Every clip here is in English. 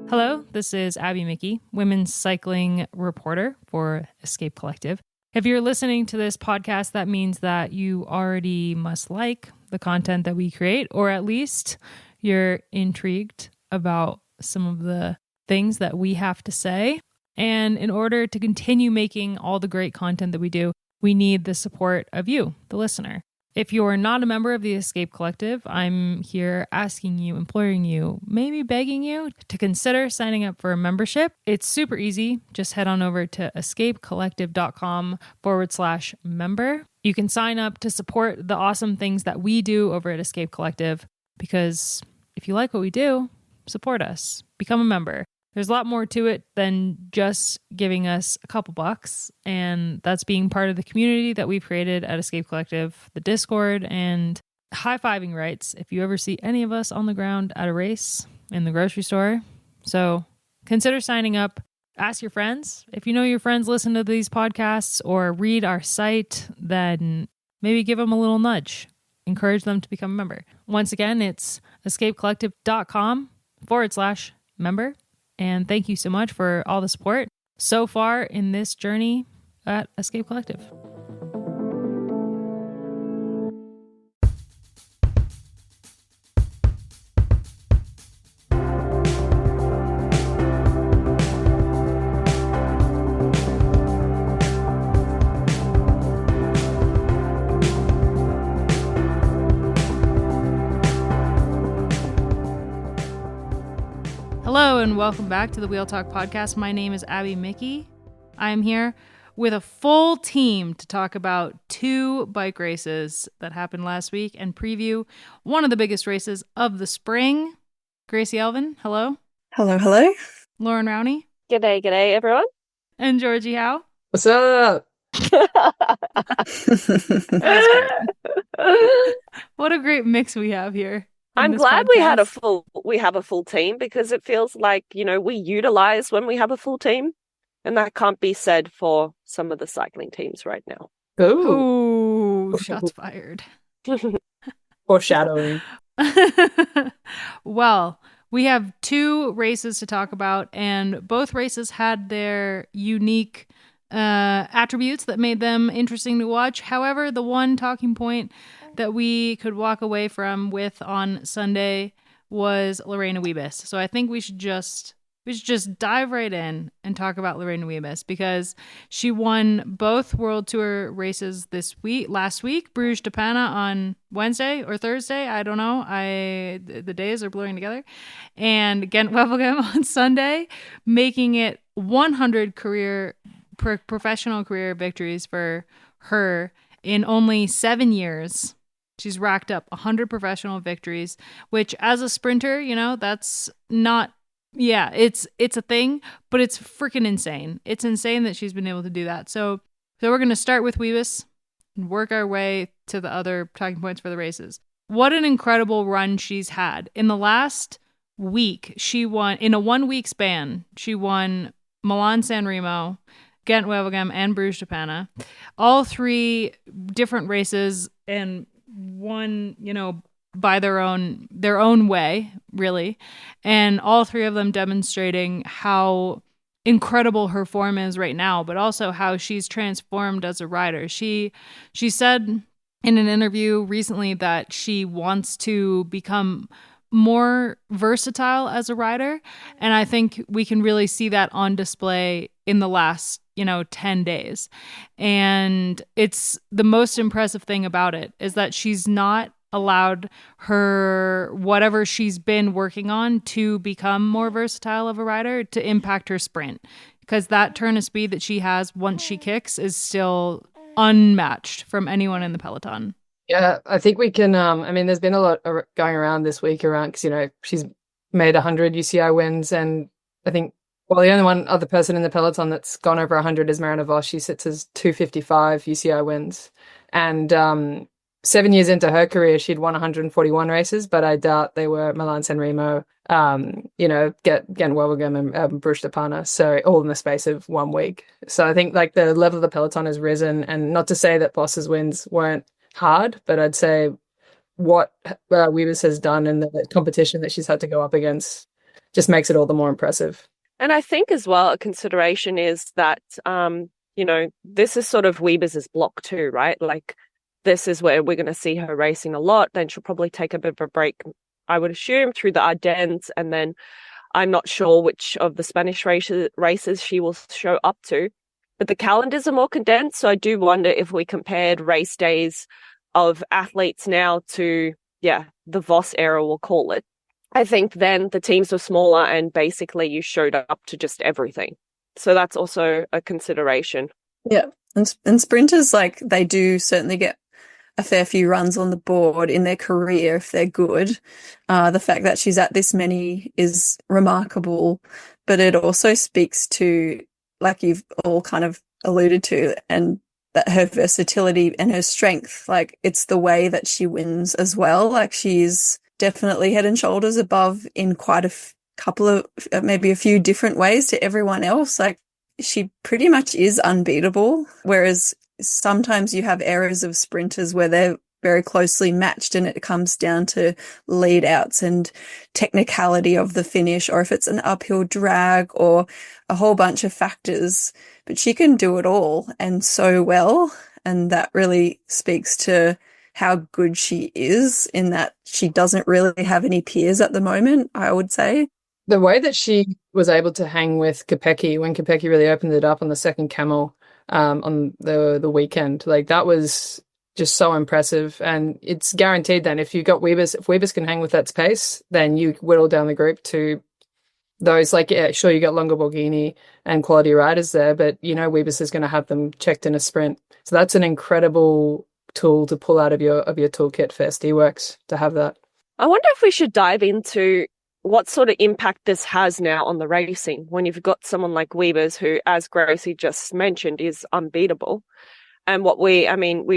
Hello, this is Abby Mickey, women's cycling reporter for Escape Collective. If you're listening to this podcast, that means that you already must like the content that we create, or at least you're intrigued about some of the things that we have to say. And in order to continue making all the great content that we do, we need the support of you, the listener. If you're not a member of the Escape Collective, I'm here asking you, imploring you, maybe begging you to consider signing up for a membership. It's super easy. Just head on over to escapecollective.com/member. You can sign up to support the awesome things that we do over at Escape Collective, because if you like what we do, support us. Become a member. There's a lot more to it than just giving us a couple bucks, and that's being part of the community that we've created at Escape Collective, the Discord, and high-fiving rights if you ever see any of us on the ground at a race in the grocery store. So consider signing up. Ask your friends. If you know your friends listen to these podcasts or read our site, then maybe give them a little nudge. Encourage them to become a member. Once again, it's escapecollective.com/member. And thank you so much for all the support so far in this journey at Escape Collective. Hello and welcome back to the Wheel Talk podcast. My name is Abby Mickey. I'm here with a full team to talk about two bike races that happened last week and preview one of the biggest races of the spring. Gracie Elvin, hello. Hello, hello. Loren Rowney. G'day, everyone. And Georgie Howe. What's up? What a great mix we have here. I'm glad we have a full team, because it feels like, we utilize when we have a full team, and that can't be said for some of the cycling teams right now. Oh, shots fired. Foreshadowing. Well, we have two races to talk about, and both races had their unique attributes that made them interesting to watch. However, the one talking point that we could walk away from with on Sunday was Lorena Wiebes. So I think we should just dive right in and talk about Lorena Wiebes, because she won both World Tour races last week, Brugge-De Panne on Wednesday or Thursday, I don't know. The days are blurring together. And Gent Wevelgem on Sunday, making it 100 professional career victories for her in only 7 years. She's racked up 100 professional victories, which as a sprinter, that's not, it's a thing, but it's freaking insane. It's insane that she's been able to do that. So we're going to start with Wiebes and work our way to the other talking points for the races. What an incredible run she's had. In the last week, she won, in a 1 week span, she won Milan-San Remo, Gent Wevelgem, and Brugge-De Panne. All three different races, and one, by their own way, really. And all three of them demonstrating how incredible her form is right now, but also how she's transformed as a rider. She said in an interview recently that she wants to become more versatile as a rider. And I think we can really see that on display in the last 10 days. And it's the most impressive thing about it is that she's not allowed her whatever she's been working on to become more versatile of a rider to impact her sprint, because that turn of speed that she has once she kicks is still unmatched from anyone in the peloton. Yeah, I think we can, there's been a lot going around this week because, she's made 100 UCI wins, and I think, the only other person in the peloton that's gone over 100 is Marina Vos. She sits as 255 UCI wins. And 7 years into her career, she'd won 141 races, but I doubt they were Milan-San Remo, Gent Wevelgem and Brugge-De Panne. So all in the space of 1 week. So I think the level of the peloton has risen, and not to say that Vos's wins weren't hard, but I'd say what Weavers has done and the competition that she's had to go up against just makes it all the more impressive. And I think as well, a consideration is that, this is sort of Weavers' block too, right? Like, this is where we're going to see her racing a lot. Then she'll probably take a bit of a break, I would assume, through the Ardennes. And then I'm not sure which of the Spanish races she will show up to. But the calendars are more condensed. So I do wonder if we compared race days of athletes now to, the Vos era, we'll call it. I think then the teams were smaller and basically you showed up to just everything. So that's also a consideration. Yeah. And sprinters, like, they do certainly get a fair few runs on the board in their career if they're good. The fact that she's at this many is remarkable, but it also speaks to, like you've all kind of alluded to, and that her versatility and her strength, like, it's the way that she wins as well. Like, she's definitely head and shoulders above in quite a couple of, maybe a few different ways to everyone else. Like, she pretty much is unbeatable, whereas sometimes you have eras of sprinters where they're very closely matched and it comes down to lead outs and technicality of the finish, or if it's an uphill drag or a whole bunch of factors. But she can do it all and so well, and that really speaks to how good she is, in that she doesn't really have any peers at the moment, I would say. The way that she was able to hang with Kopecky when Kopecky really opened it up on the second camel on the weekend, like, that was just so impressive. And it's guaranteed then if Weavers can hang with that space, then you whittle down the group to those, like, sure, you got longer Borghini and quality riders there, but Weavers is going to have them checked in a sprint. So that's an incredible tool to pull out of your toolkit for SD Worx, to have that. I wonder if we should dive into what sort of impact this has now on the racing when you've got someone like Weavers, who, as Gracie just mentioned, is unbeatable. And we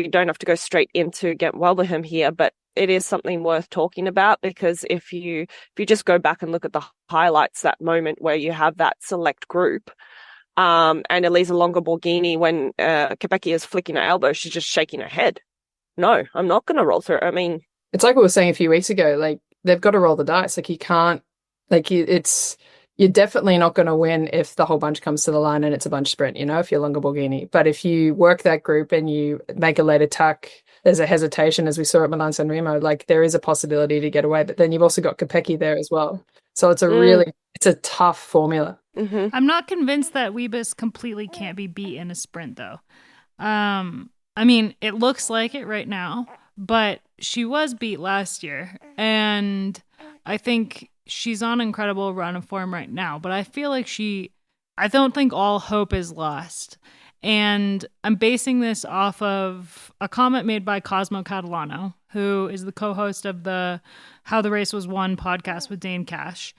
don't have to go straight into Wevelgem here, but it is something worth talking about, because if you just go back and look at the highlights, that moment where you have that select group, and Elisa Longa-Borghini, when Kopecky is flicking her elbow, she's just shaking her head. No, I'm not going to roll through. I mean, it's like we were saying a few weeks ago, like, they've got to roll the dice. Like, you can't, like, you're definitely not going to win if the whole bunch comes to the line and it's a bunch sprint, if you're Longa-Borghini. But if you work that group and you make a late attack, there's a hesitation, as we saw at Milan-San Remo, like, there is a possibility to get away. But then you've also got Kopecky there as well. So it's it's a tough formula. Mm-hmm. I'm not convinced that Weebus completely can't be beat in a sprint, though. I mean, it looks like it right now, but she was beat last year, and I think she's on an incredible run of form right now, but I feel like I don't think all hope is lost. And I'm basing this off of a comment made by Cosmo Catalano, who is the co-host of the How the Race Was Won podcast with Dane Cash,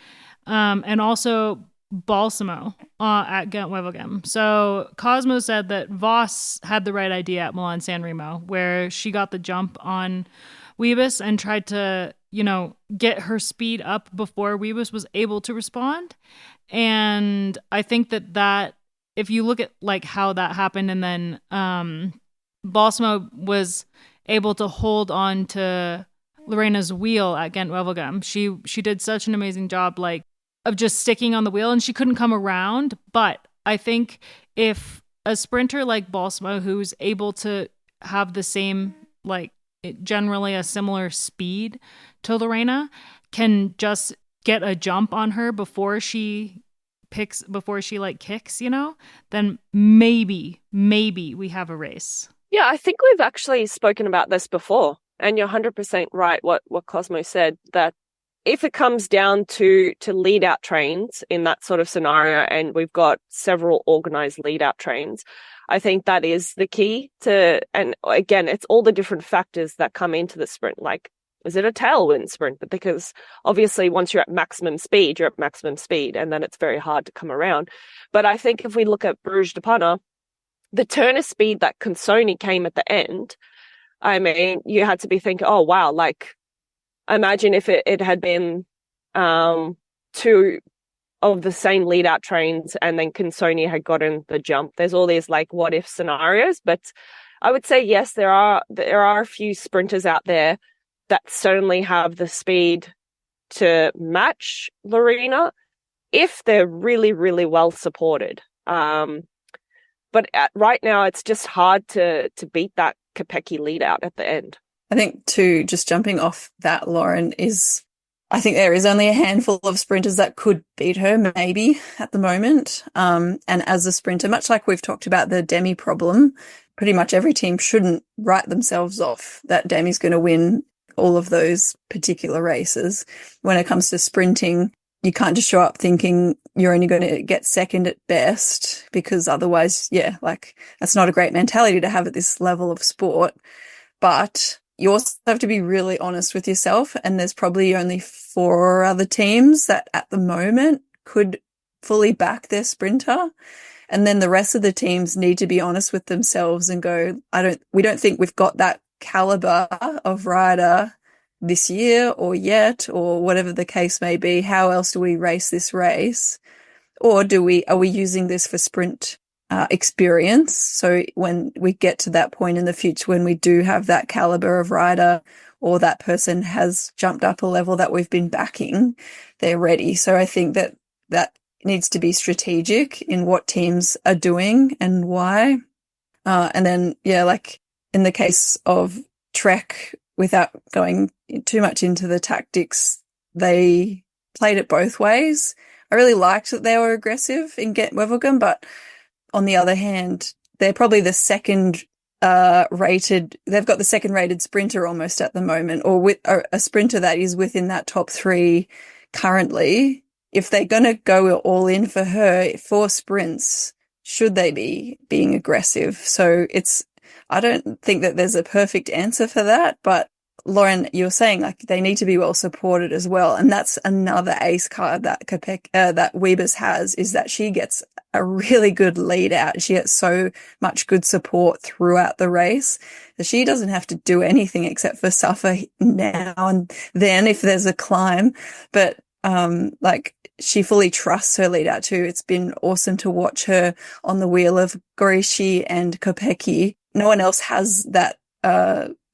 and also Balsamo at Gent Wevelgem. So Cosmo said that Vos had the right idea at Milan San Remo, where she got the jump on Weebus and tried to, get her speed up before Weebus was able to respond. And I think that if you look at like how that happened, and then Balsamo was able to hold on to Lorena's wheel at Gent Wevelgem. She did such an amazing job, like, of just sticking on the wheel, and she couldn't come around. But I think if a sprinter like Balsamo, who's able to have the same, like, generally a similar speed to Lorena, can just get a jump on her before she kicks, then maybe we have a race. Yeah, I think we've actually spoken about this before, and you're 100% right what Cosmo said, that if it comes down to lead out trains in that sort of scenario, and we've got several organized lead out trains, I think that is the key to, and again, it's all the different factors that come into the sprint. Like, is it a tailwind sprint? But because obviously once you're at maximum speed, you're at maximum speed, and then it's very hard to come around. But I think if we look at Brugge-De Panne, the turn of speed that Consoni came at the end, I mean, you had to be thinking, oh, wow, like, imagine if it had been two of the same lead out trains and then Consoni had gotten the jump. There's all these like what if scenarios, but I would say yes, there are a few sprinters out there that certainly have the speed to match Lorena if they're really, really well supported. But right now, it's just hard to beat that Kopecky lead out at the end. I think too, just jumping off that, Loren, I think there is only a handful of sprinters that could beat her, maybe, at the moment. And as a sprinter, much like we've talked about the Demi problem, pretty much every team shouldn't write themselves off that Demi's going to win all of those particular races. When it comes to sprinting, you can't just show up thinking you're only going to get second at best, because otherwise, that's not a great mentality to have at this level of sport. But you also have to be really honest with yourself, and there's probably only 4 other teams that at the moment could fully back their sprinter. And then the rest of the teams need to be honest with themselves and go, we don't think we've got that caliber of rider this year or yet, or whatever the case may be. How else do we race this race? Or are we using this for sprint experience? So when we get to that point in the future, when we do have that caliber of rider, or that person has jumped up a level that we've been backing, they're ready. So I think that needs to be strategic in what teams are doing and why. And then, like in the case of Trek, without going too much into the tactics, they played it both ways. I really liked that they were aggressive in Gent Wevelgem, but on the other hand, they're probably the second rated. They've got the second rated sprinter almost at the moment, or with a sprinter that is within that top 3 currently. If they're going to go all in for her for sprints, should they be being aggressive? So I don't think that there's a perfect answer for that, but Loren, you're saying like they need to be well supported as well, and that's another ace card that that Wiebes has, is that she gets a really good lead out. She gets so much good support throughout the race that she doesn't have to do anything except for suffer now and then if there's a climb. But she fully trusts her lead out too. It's been awesome to watch her on the wheel of Gracie and Kopecky. No one else has that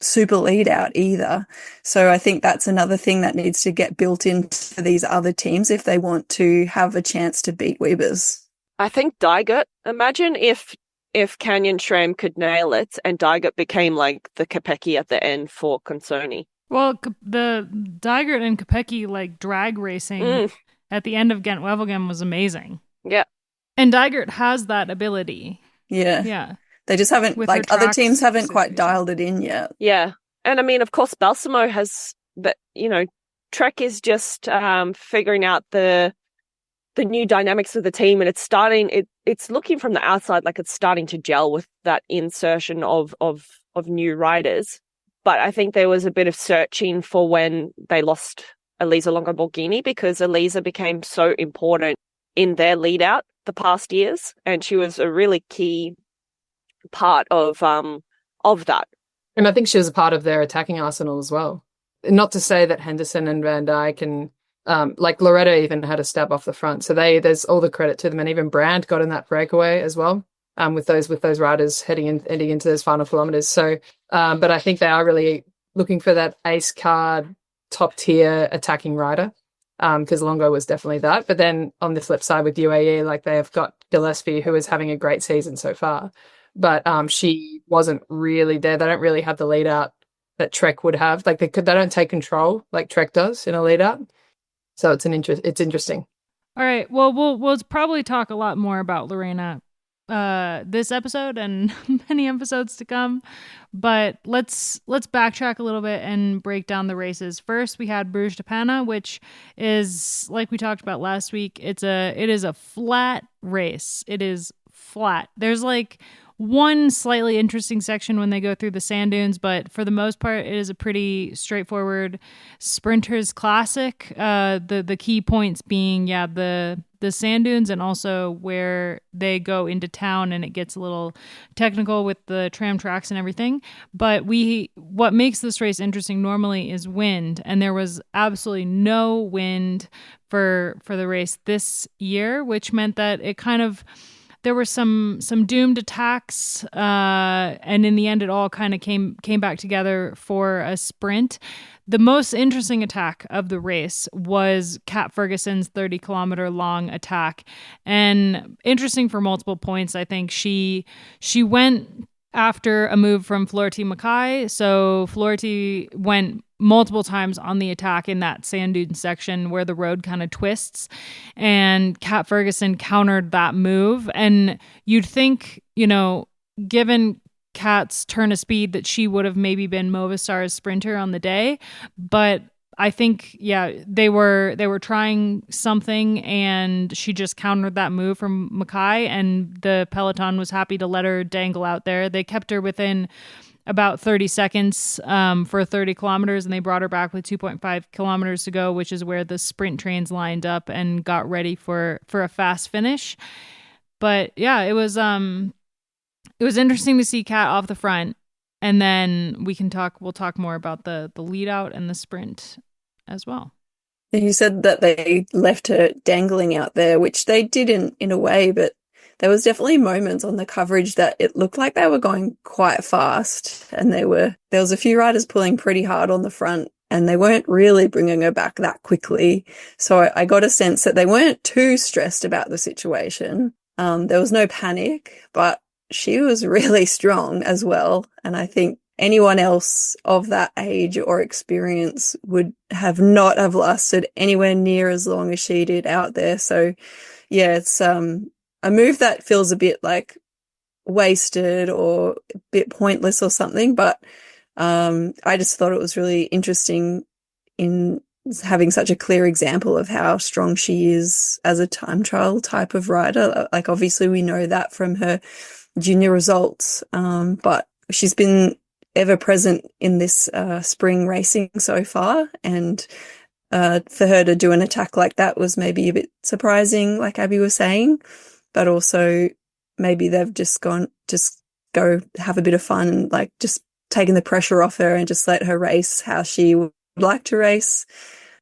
super lead out either. So I think that's another thing that needs to get built into these other teams if they want to have a chance to beat Wiebes. I think Dygert, imagine if Canyon Schramm could nail it and Dygert became like the Kopecky at the end for Consoni. Well, the Dygert and Kopecky drag racing at the end of Gent Wevelgem was amazing. Yeah. And Dygert has that ability. Yeah. Yeah. They just haven't, other teams haven't quite dialed it in yet. Yeah. And I mean, of course, Balsamo has, but Trek is just figuring out the new dynamics of the team, and it's looking from the outside like it's starting to gel with that insertion of new riders. But I think there was a bit of searching for when they lost Elisa Longoborghini, because Elisa became so important in their lead out the past years, and she was a really key part of that. And I think she was a part of their attacking arsenal as well. Not to say that Henderson and Van Dijk and Loretta even had a stab off the front. So there's all the credit to them, and even Brand got in that breakaway as well. With those riders heading into those final kilometers. So, but I think they are really looking for that ace card, top tier attacking rider, because Longo was definitely that. But then on the flip side with UAE, they have got Gillespie, who is having a great season so far, but she wasn't really there. They don't really have the lead out that Trek would have. They don't take control like Trek does in a lead out. So it's interesting. All right. Well, we'll probably talk a lot more about Lorena this episode and many episodes to come, but let's backtrack a little bit and break down the races. First, we had Brugge-De Panne, which is, like we talked about last week, it is a flat race. It is flat. There's one slightly interesting section when they go through the sand dunes, but for the most part, it is a pretty straightforward sprinters classic. The key points being, the sand dunes, and also where they go into town and it gets a little technical with the tram tracks and everything. But what makes this race interesting normally is wind, and there was absolutely no wind for the race this year, which meant that it kind of there were some doomed attacks, and in the end, it all kind of came back together for a sprint. The most interesting attack of the race was Kat Ferguson's 30-kilometer long attack, and interesting for multiple points. I think she went after a move from Floorty Mackay. So Floorty went multiple times on the attack in that sand dune section where the road kind of twists, and Kat Ferguson countered that move. And you'd think, given Kat's turn of speed, that she would have maybe been Movistar's sprinter on the day, but I think, they were trying something, and she just countered that move from Mackay, and the peloton was happy to let her dangle out there. They kept her within about 30 seconds for 30 kilometers, and they brought her back with 2.5 kilometers to go, which is where the sprint trains lined up and got ready for a fast finish. But yeah, it was interesting to see Kat off the front, and then we'll talk more about the lead out and the sprint as well. You said that they left her dangling out there, which they did in a way, but there was definitely moments on the coverage that it looked like they were going quite fast, and there was a few riders pulling pretty hard on the front, and they weren't really bringing her back that quickly. So I got a sense that they weren't too stressed about the situation. There was no panic, but she was really strong as well, and I think anyone else of that age or experience would not have lasted anywhere near as long as she did out there. So yeah, it's a move that feels a bit like wasted or a bit pointless or something, but I just thought it was really interesting in having such a clear example of how strong she is as a time trial type of rider. Like, obviously we know that from her junior results, but she's been ever present in this spring racing so far, and for her to do an attack like that was maybe a bit surprising, like Abby was saying, but also maybe they've just go have a bit of fun and like just taken the pressure off her and just let her race how she would like to race.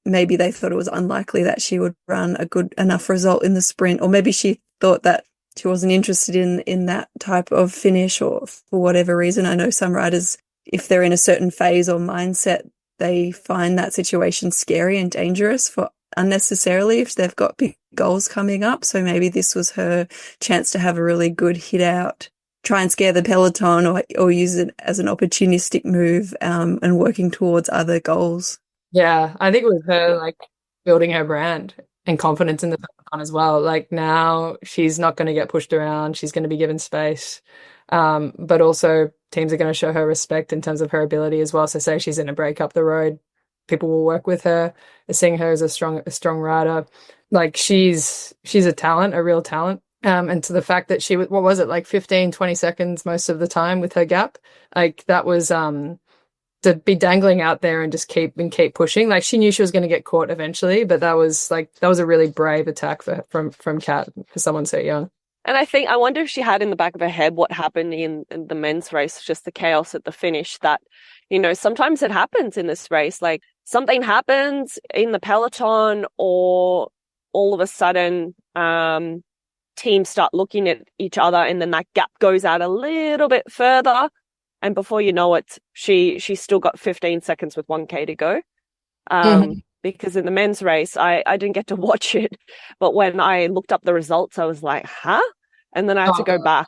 Maybe they thought it was unlikely that she would run a good enough result in the sprint, or maybe she thought that she wasn't interested in that type of finish, or for whatever reason. I know some riders, if they're in a certain phase or mindset, they find that situation scary and dangerous for unnecessarily if they've got big goals coming up. So maybe this was her chance to have a really good hit out, try and scare the peloton, or use it as an opportunistic move, and working towards other goals. Yeah, I think it was her like building her brand and confidence in the peloton as well. Like, now she's not going to get pushed around. She's going to be given space. But also teams are going to show her respect in terms of her ability as well. So say she's in a break up the road, people will work with her, seeing her as a strong rider. Like, she's a talent, a real talent. And to the fact that she was, what was it, like 15, 20 seconds most of the time with her gap, like that was, to be dangling out there and just keep pushing. Like, she knew she was going to get caught eventually, but that was a really brave attack from Kat for someone so young. And I wonder if she had in the back of her head what happened in the men's race, just the chaos at the finish, that, sometimes it happens in this race. Like, something happens in the peloton, or all of a sudden, teams start looking at each other, and then that gap goes out a little bit further. And before you know it, she's still got 15 seconds with 1K to go. Because in the men's race, I didn't get to watch it, but when I looked up the results, I was like, huh? And then I had to go back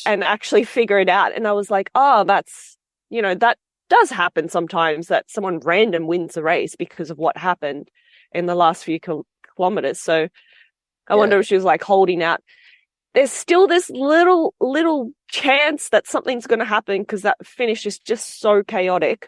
and actually figure it out. And I was like, oh, that's, that does happen sometimes, that someone random wins a race because of what happened in the last few kilometers. So I wonder if she was like holding out. There's still this little chance that something's going to happen, because that finish is just so chaotic,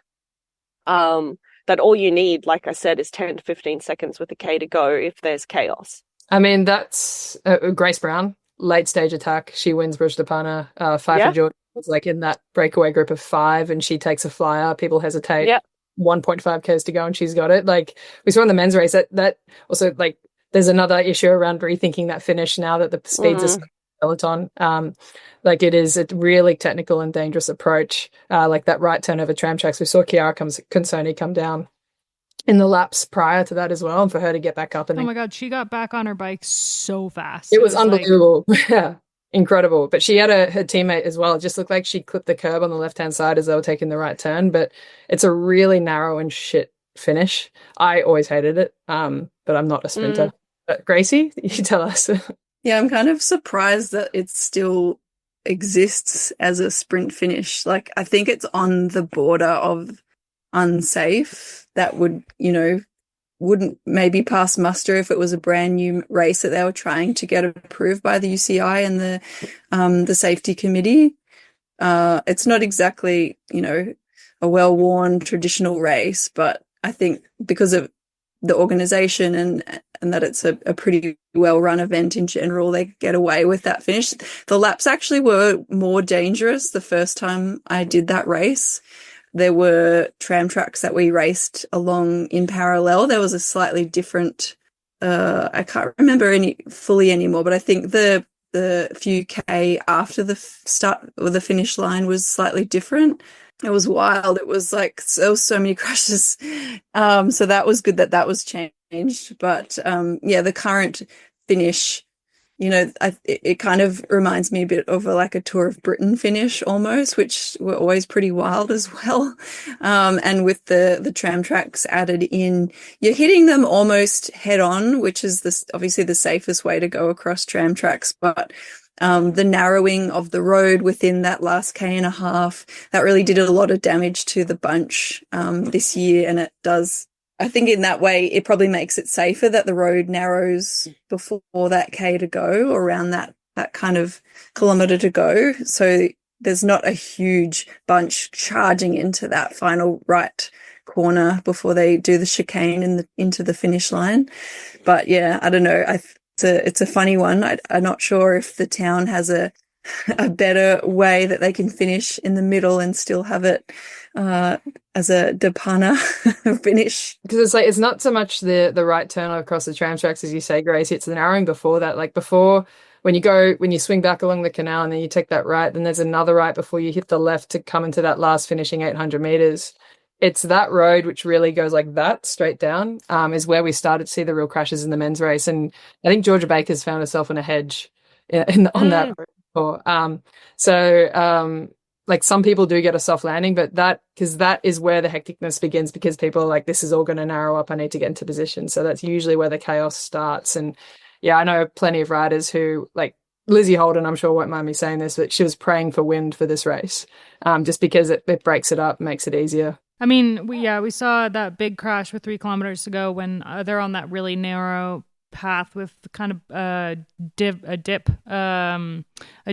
that all you need, like I said, is 10 to 15 seconds with a K to go if there's chaos. I mean, that's Grace Brown, late stage attack. She wins Brugge-De Panne, 5 for Georgie. It's like in that breakaway group of 5, and she takes a flyer. People hesitate. 1.5 Ks to go, and she's got it. Like, we saw in the men's race that also, like, there's another issue around rethinking that finish now that the speeds are peloton. Like, it is a really technical and dangerous approach. Like that right turn over tram tracks. We saw Chiara Consoni come down in the laps prior to that as well, and for her to get back up. And oh my God, she got back on her bike so fast. It was unbelievable. Yeah. incredible. But she had her teammate as well. It just looked like she clipped the curb on the left-hand side as they were taking the right turn. But it's a really narrow and shit finish. I always hated it, but I'm not a sprinter. But Gracie, you tell us. Yeah, I'm kind of surprised that it still exists as a sprint finish. Like, I think it's on the border of unsafe. That would, wouldn't maybe pass muster if it was a brand new race that they were trying to get approved by the UCI and the safety committee. It's not exactly, a well-worn traditional race, but I think because of the organization and that it's a pretty well-run event in general, they get away with that finish. The laps actually were more dangerous the first time I did that race. There were tram tracks that we raced along in parallel. There was a slightly different, I can't remember fully anymore, but I think the few K after the start or the finish line was slightly different. It was wild. It was like so many crashes. So that was good that was changed. But the current finish, it kind of reminds me a bit of like a Tour of Britain finish almost, which were always pretty wild as well. And with the tram tracks added in, you're hitting them almost head on, which is obviously the safest way to go across tram tracks. But the narrowing of the road within that last K and a half, that really did a lot of damage to the bunch this year. And it does, I think in that way, it probably makes it safer that the road narrows before that K to go, around that kind of kilometre to go. So there's not a huge bunch charging into that final right corner before they do the chicane into the finish line. But yeah, I don't know. It's a funny one. I'm not sure if the town has a better way that they can finish in the middle and still have it as a de Panne finish. Because it's not so much the right turn across the tram tracks, as you say, Grace. It's the narrowing before that. Like before, when you swing back along the canal and then you take that right, then there's another right before you hit the left to come into that last finishing 800 meters. It's that road which really goes like that straight down, is where we started to see the real crashes in the men's race. And I think Georgia Baker's found herself in a hedge on that road. Like some people do get a soft landing, but because that is where the hecticness begins, because people are like, this is all going to narrow up. I need to get into position. So that's usually where the chaos starts. And yeah, I know plenty of riders who, like Lizzie Holden, I'm sure won't mind me saying this, but she was praying for wind for this race, just because it breaks it up, makes it easier. I mean, we saw that big crash with 3 kilometers to go when they're on that really narrow path with kind of a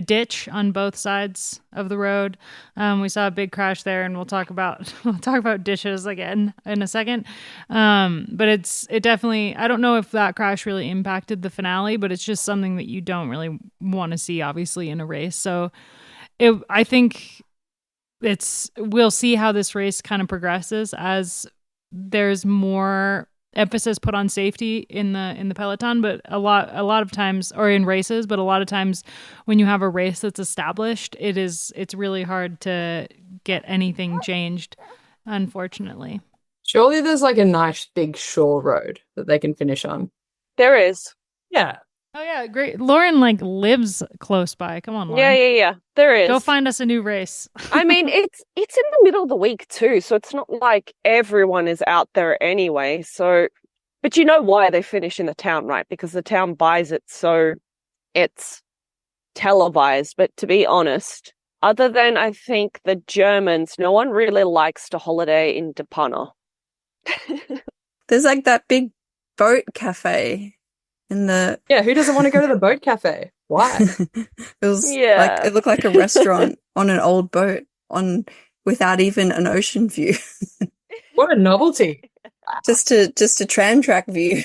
ditch on both sides of the road. We saw a big crash there, and we'll talk about ditches again in a second. But it definitely, I don't know if that crash really impacted the finale, but it's just something that you don't really want to see, obviously, in a race. So I think we'll see how this race kind of progresses as there's more emphasis put on safety in the peloton, but a lot of times, or in races, but a lot of times when you have a race that's established, it's really hard to get anything changed, unfortunately. Surely there's like a nice big shore road that they can finish on. There is. Yeah. Oh yeah, great. Loren lives close by. Come on, Loren. Yeah. There is. Go find us a new race. I mean, it's in the middle of the week too, so it's not like everyone is out there anyway. So, but you know why they finish in the town, right? Because the town buys it, so it's televised. But to be honest, other than I think the Germans, no one really likes to holiday in de Panne. There's like that big boat cafe. Yeah, who doesn't want to go to the boat cafe? Why? It looked like a restaurant on an old boat without even an ocean view. What a novelty. Just a tram track view.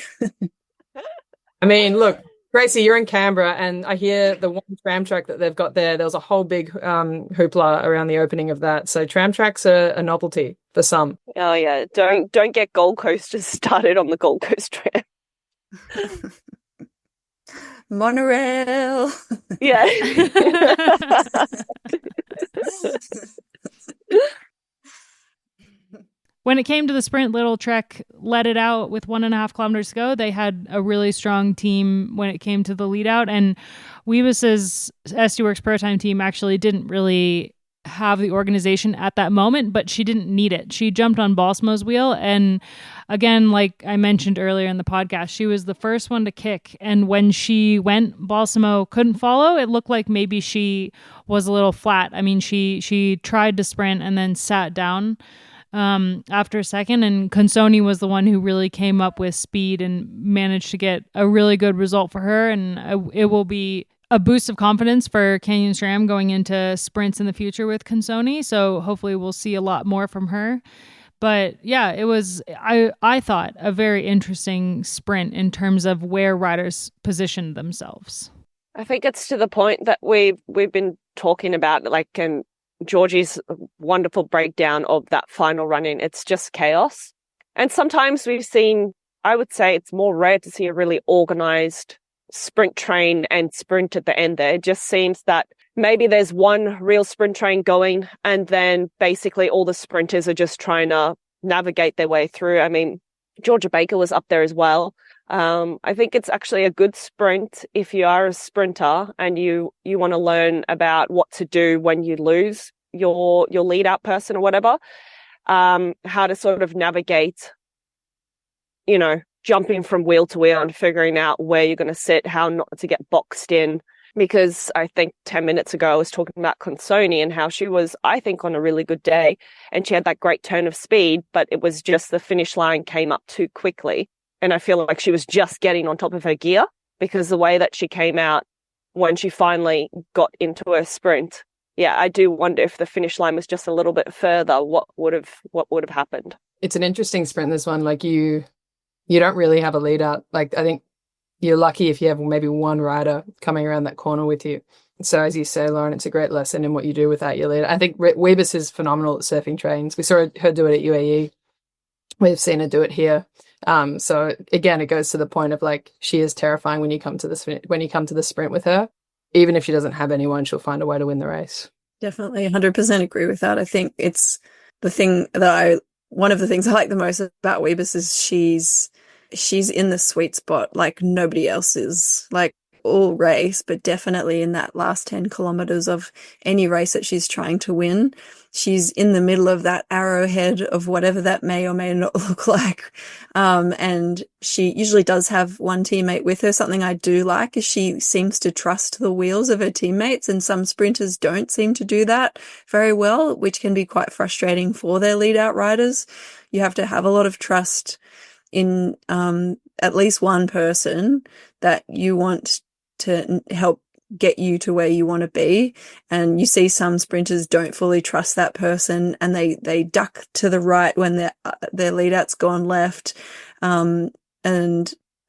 I mean, look, Gracie, you're in Canberra, and I hear the one tram track that they've got there was a whole big hoopla around the opening of that. So tram tracks are a novelty for some. Oh yeah, don't get Gold Coasters started on the Gold Coast tram. Monorail. Yeah. when it came to the sprint, Little Trek led it out with 1.5 kilometers to go. They had a really strong team when it came to the lead out, and Weebus's SD Worx-Protime team actually didn't really have the organization at that moment, but she didn't need it. She jumped on Balsamo's wheel, and again, like I mentioned earlier in the podcast, she was the first one to kick, and when she went, Balsamo couldn't follow. It looked like maybe she was a little flat. I mean, she tried to sprint and then sat down after a second, and Consoni was the one who really came up with speed and managed to get a really good result for her, and it will be a boost of confidence for Canyon SRAM going into sprints in the future with Consoni, so hopefully we'll see a lot more from her. But yeah, it was, I thought, a very interesting sprint in terms of where riders positioned themselves. I think it's to the point that we've been talking about, like, and Georgie's wonderful breakdown of that final run-in. It's just chaos. And sometimes we've seen, I would say it's more rare to see a really organized sprint train and sprint at the end there. It just seems that maybe there's one real sprint train going, and then basically all the sprinters are just trying to navigate their way through. I mean, Georgia Baker was up there as well. I think it's actually a good sprint if you are a sprinter and you want to learn about what to do when you lose your lead out person or whatever, how to sort of navigate, jumping from wheel to wheel and figuring out where you're going to sit, how not to get boxed in. Because I think 10 minutes ago I was talking about Consoni and how she was, I think, on a really good day, and she had that great turn of speed, but it was just the finish line came up too quickly. And I feel like she was just getting on top of her gear, because the way that she came out when she finally got into her sprint, yeah, I do wonder if the finish line was just a little bit further, what would have happened. It's an interesting sprint, this one. Like you don't really have a lead out. Like I think you're lucky if you have maybe one rider coming around that corner with you. So as you say, Loren, it's a great lesson in what you do without your leader. I think Weebus is phenomenal at surfing trains. We saw her do it at UAE. We've seen her do it here. So again, it goes to the point of, like, she is terrifying when you come to the sprint with her. Even if she doesn't have anyone, she'll find a way to win the race. Definitely 100% agree with that. I think it's the thing that one of the things I like the most about Weebus is she's in the sweet spot like nobody else is, like all race, but definitely in that last 10 kilometers of any race that she's trying to win. She's in the middle of that arrowhead of whatever that may or may not look like. And she usually does have one teammate with her. Something I do like is she seems to trust the wheels of her teammates, and some sprinters don't seem to do that very well, which can be quite frustrating for their lead out riders. You have to have a lot of trust in at least one person that you want to help get you to where you want to be. And you see some sprinters don't fully trust that person, and they duck to the right when their lead out's gone left. And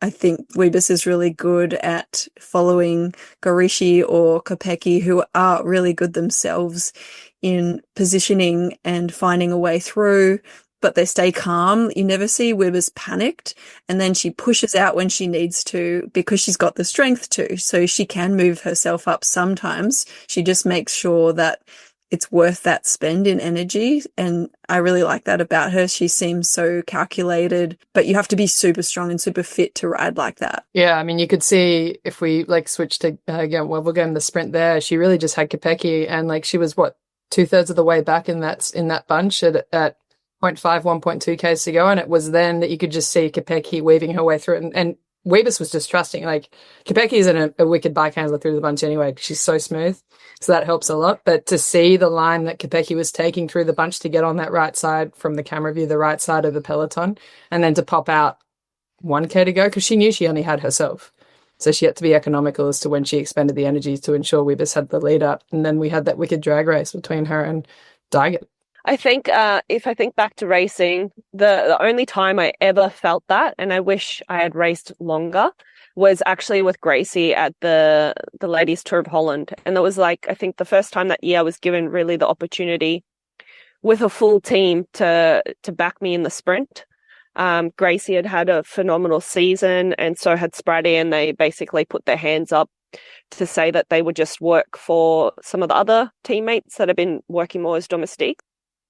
I think Weebus is really good at following Gracie or Kopecky, who are really good themselves in positioning and finding a way through, but they stay calm. You never see Weebus panicked, and then she pushes out when she needs to because she's got the strength to. So she can move herself up sometimes. She just makes sure that it's worth that spend in energy, and I really like that about her. She seems so calculated, but you have to be super strong and super fit to ride like that. Yeah, I mean, you could see if we switch to Wevelgem, the sprint there, she really just had Kopecky, and she was 2/3 of the way back in that bunch at 0.5, 1.2 Ks to go, and it was then that you could just see Kopecky weaving her way through it, and Weebus was just trusting. Kopecky isn't a wicked bike handler through the bunch anyway. She's so smooth, so that helps a lot. But to see the line that Kopecky was taking through the bunch to get on that right side from the camera view, the right side of the peloton, and then to pop out 1K to go, because she knew she only had herself. So she had to be economical as to when she expended the energy to ensure Weebus had the lead up. And then we had that wicked drag race between her and Daiget. I think if I think back to racing, the only time I ever felt that, and I wish I had raced longer, was actually with Gracie at the Ladies Tour of Holland. And it was I think the first time that year I was given really the opportunity with a full team to back me in the sprint. Gracie had a phenomenal season, and so had Spratty, and they basically put their hands up to say that they would just work for some of the other teammates that have been working more as domestique.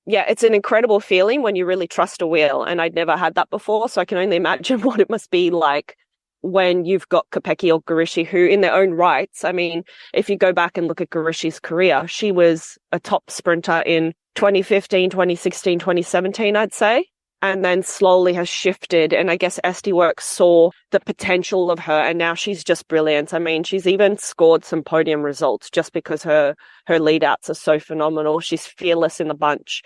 yeah, it's an incredible feeling when you really trust a wheel. And I'd never had that before. So I can only imagine what it must be like when you've got Kopecky or Gracie, who in their own rights, I mean, if you go back and look at Garici's career, she was a top sprinter in 2015, 2016, 2017, I'd say, and then slowly has shifted. And I guess SD Worx saw the potential of her, and now she's just brilliant. I mean, she's even scored some podium results just because her lead outs are so phenomenal. She's fearless in the bunch.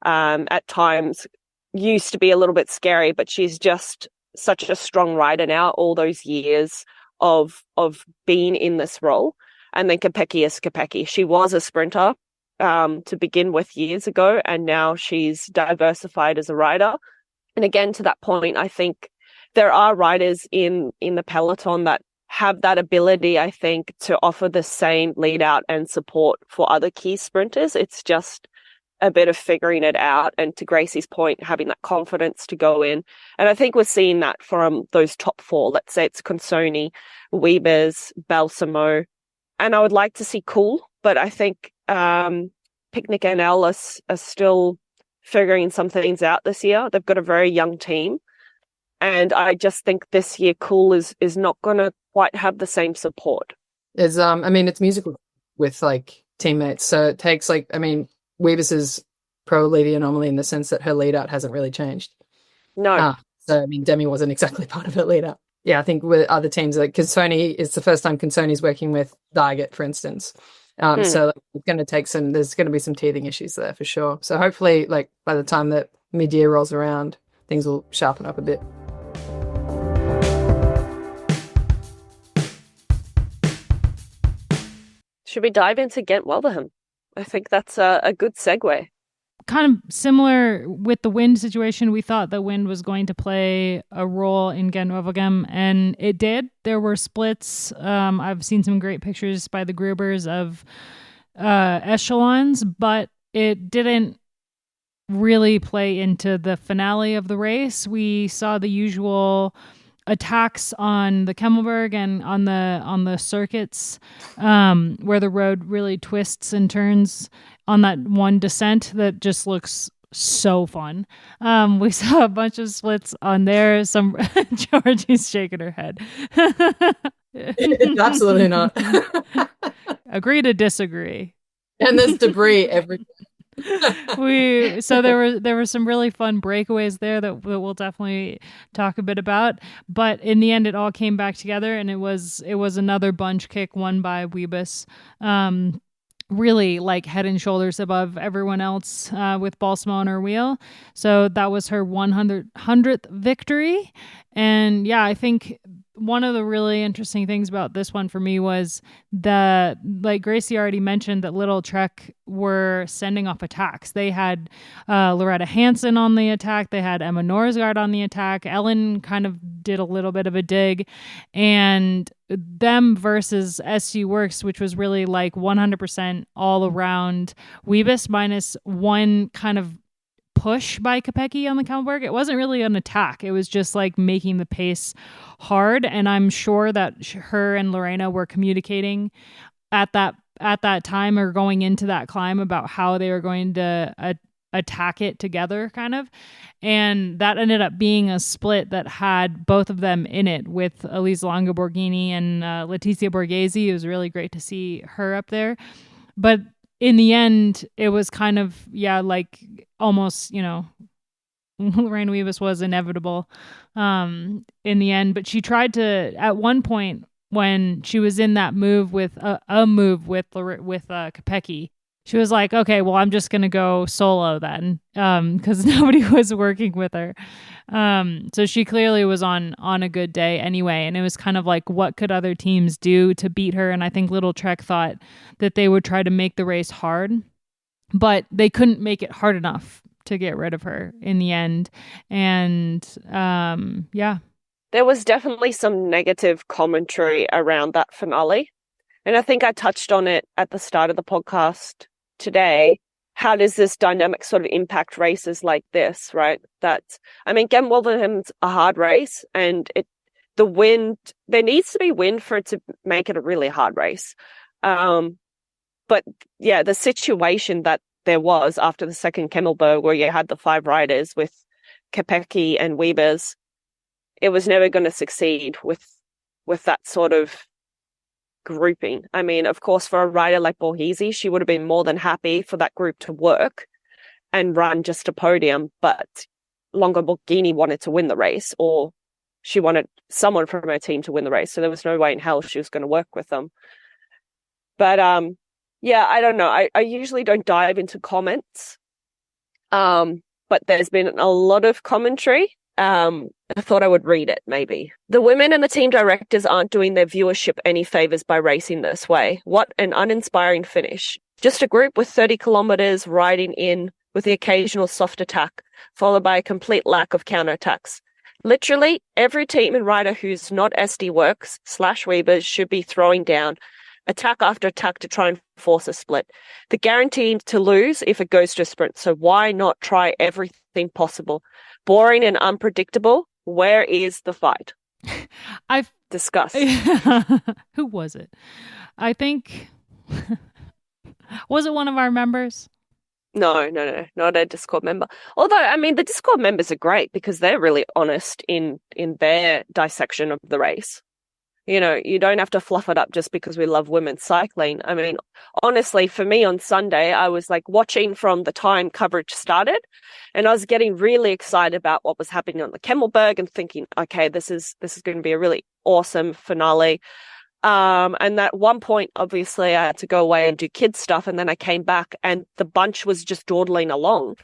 At times used to be a little bit scary, but she's just such a strong rider now, all those years of being in this role. And then Kopecky is Kopecky. She was a sprinter to begin with years ago, and now she's diversified as a rider. And again, to that point, I think there are riders in the peloton that have that ability, I think, to offer the same lead out and support for other key sprinters. It's just a bit of figuring it out, and to Gracie's point, having that confidence to go in. And I think we're seeing that from those top four. Let's say it's Consoni, Wiebes, Balsamo, and I would like to see Cool, but I think Picnic and Elle are still figuring some things out this year. They've got a very young team, and I just think this year Cool is not going to quite have the same support. It's it's musical with like teammates, so it takes Wiebes is probably the anomaly in the sense that her lead out hasn't really changed. No. So Demi wasn't exactly part of her lead out. Yeah, I think with other teams, like Consoni, it's the first time Consoni's working with Dargett, for instance. So it's going to take there's going to be some teething issues there for sure. So hopefully, like by the time that mid-year rolls around, things will sharpen up a bit. Should we dive into Gent Wevelgem? I think that's a good segue. Kind of similar with the wind situation. We thought the wind was going to play a role in Gent Wevelgem, and it did. There were splits. I've seen some great pictures by the Grubers of echelons, but it didn't really play into the finale of the race. We saw the usual attacks on the Kemmelberg and on the circuits where the road really twists and turns on that one descent that just looks so fun. We saw a bunch of splits on there. Some Georgie's shaking her head. It's absolutely not. Agree to disagree. And there's debris everywhere. So there were some really fun breakaways there that we'll definitely talk a bit about, but in the end it all came back together, and it was another bunch kick won by Wiebes, really like head and shoulders above everyone else, with Balsamo on her wheel. So that was her 100th victory. And yeah, I think one of the really interesting things about this one for me was that, like Gracie already mentioned, that Little Trek were sending off attacks. They had Loretta Hansen on the attack. They had Emma Norsgaard on the attack. Ellen kind of did a little bit of a dig. And them versus SD Worx, which was really like 100% all around Wiebes minus one kind of push by Kopecky on the Kemmelberg. It wasn't really an attack. It was just like making the pace hard. And I'm sure that her and Lorena were communicating at that time or going into that climb about how they were going to attack it together, kind of. And that ended up being a split that had both of them in it, with Elisa Longo Borghini and Letizia Borghese. It was really great to see her up there. But in the end, it was kind of, like almost, Lorraine Wiebes was inevitable in the end. But she tried to, at one point, when she was in that move with Kopecky, she was like, okay, well, I'm just going to go solo then, because nobody was working with her. So she clearly was on a good day anyway. And it was kind of like, what could other teams do to beat her? And I think Little Trek thought that they would try to make the race hard, but they couldn't make it hard enough to get rid of her in the end. And there was definitely some negative commentary around that finale. And I think I touched on it at the start of the podcast today. How does this dynamic sort of impact races like this, right? Gent Wevelgem's a hard race, and the wind, there needs to be wind for it to make it a really hard race. But yeah, the situation that there was after the second Kemmelberg, where you had the 5 riders with Kopecky and Wiebes, it was never going to succeed with that sort of grouping. I mean, of course, for a rider like Borghese, she would have been more than happy for that group to work and run just a podium, but Longo Borghini wanted to win the race, or she wanted someone from her team to win the race, so there was no way in hell she was going to work with them. But yeah, I don't know. I usually don't dive into comments, but there's been a lot of commentary. I thought I would read it, maybe. The women and the team directors aren't doing their viewership any favors by racing this way. What an uninspiring finish. Just a group with 30 kilometers riding in with the occasional soft attack, followed by a complete lack of counterattacks. Literally, every team and rider who's not SD Worx/Weber should be throwing down attack after attack to try and force a split. They're guaranteed to lose if it goes to a sprint, so why not try everything possible? Boring and unpredictable. Where is the fight? I've discussed. Who was it? I think was it one of our members? No, not a Discord member. Although, I mean, the Discord members are great because they're really honest in their dissection of the race. You know, you don't have to fluff it up just because we love women's cycling. I mean, honestly, for me on Sunday, I was like watching from the time coverage started, and I was getting really excited about what was happening on the Kemmelberg and thinking, okay, this is going to be a really awesome finale. And at one point, obviously, I had to go away and do kids stuff, and then I came back and the bunch was just dawdling along.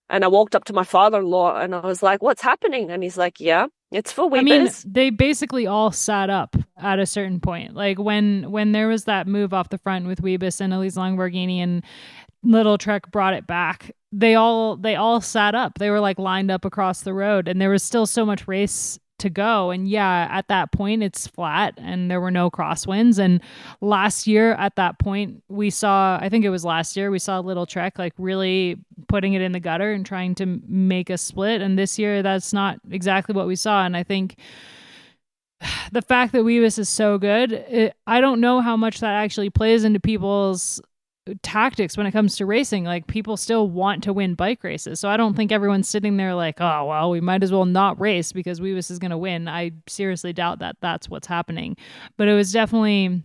And I walked up to my father-in-law and I was like, what's happening? And he's like, yeah, it's for Weebers. I mean, they basically all sat up at a certain point. Like when there was that move off the front with Wiebes and Elise Langborghini and Little Trek brought it back, they all sat up. They were like lined up across the road, and there was still so much race to go. And yeah, at that point it's flat and there were no crosswinds. And last year at that point we saw Little Trek like really putting it in the gutter and trying to make a split. And this year that's not exactly what we saw. And I think the fact that Wiebes is so good, I don't know how much that actually plays into people's tactics when it comes to racing. Like, people still want to win bike races, so I don't think everyone's sitting there like, oh well, we might as well not race because Wiebes is going to win. I seriously doubt that that's what's happening. But it was definitely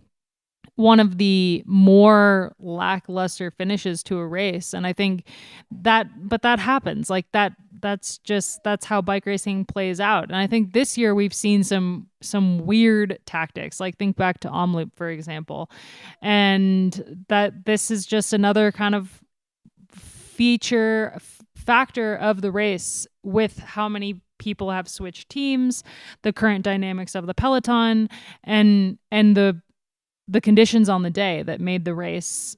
one of the more lackluster finishes to a race, and I think that happens. Like that's how bike racing plays out. And I think this year we've seen some weird tactics. Like, think back to Omloop, for example, and that this is just another kind of factor of the race with how many people have switched teams, the current dynamics of the peloton, and the conditions on the day that made the race,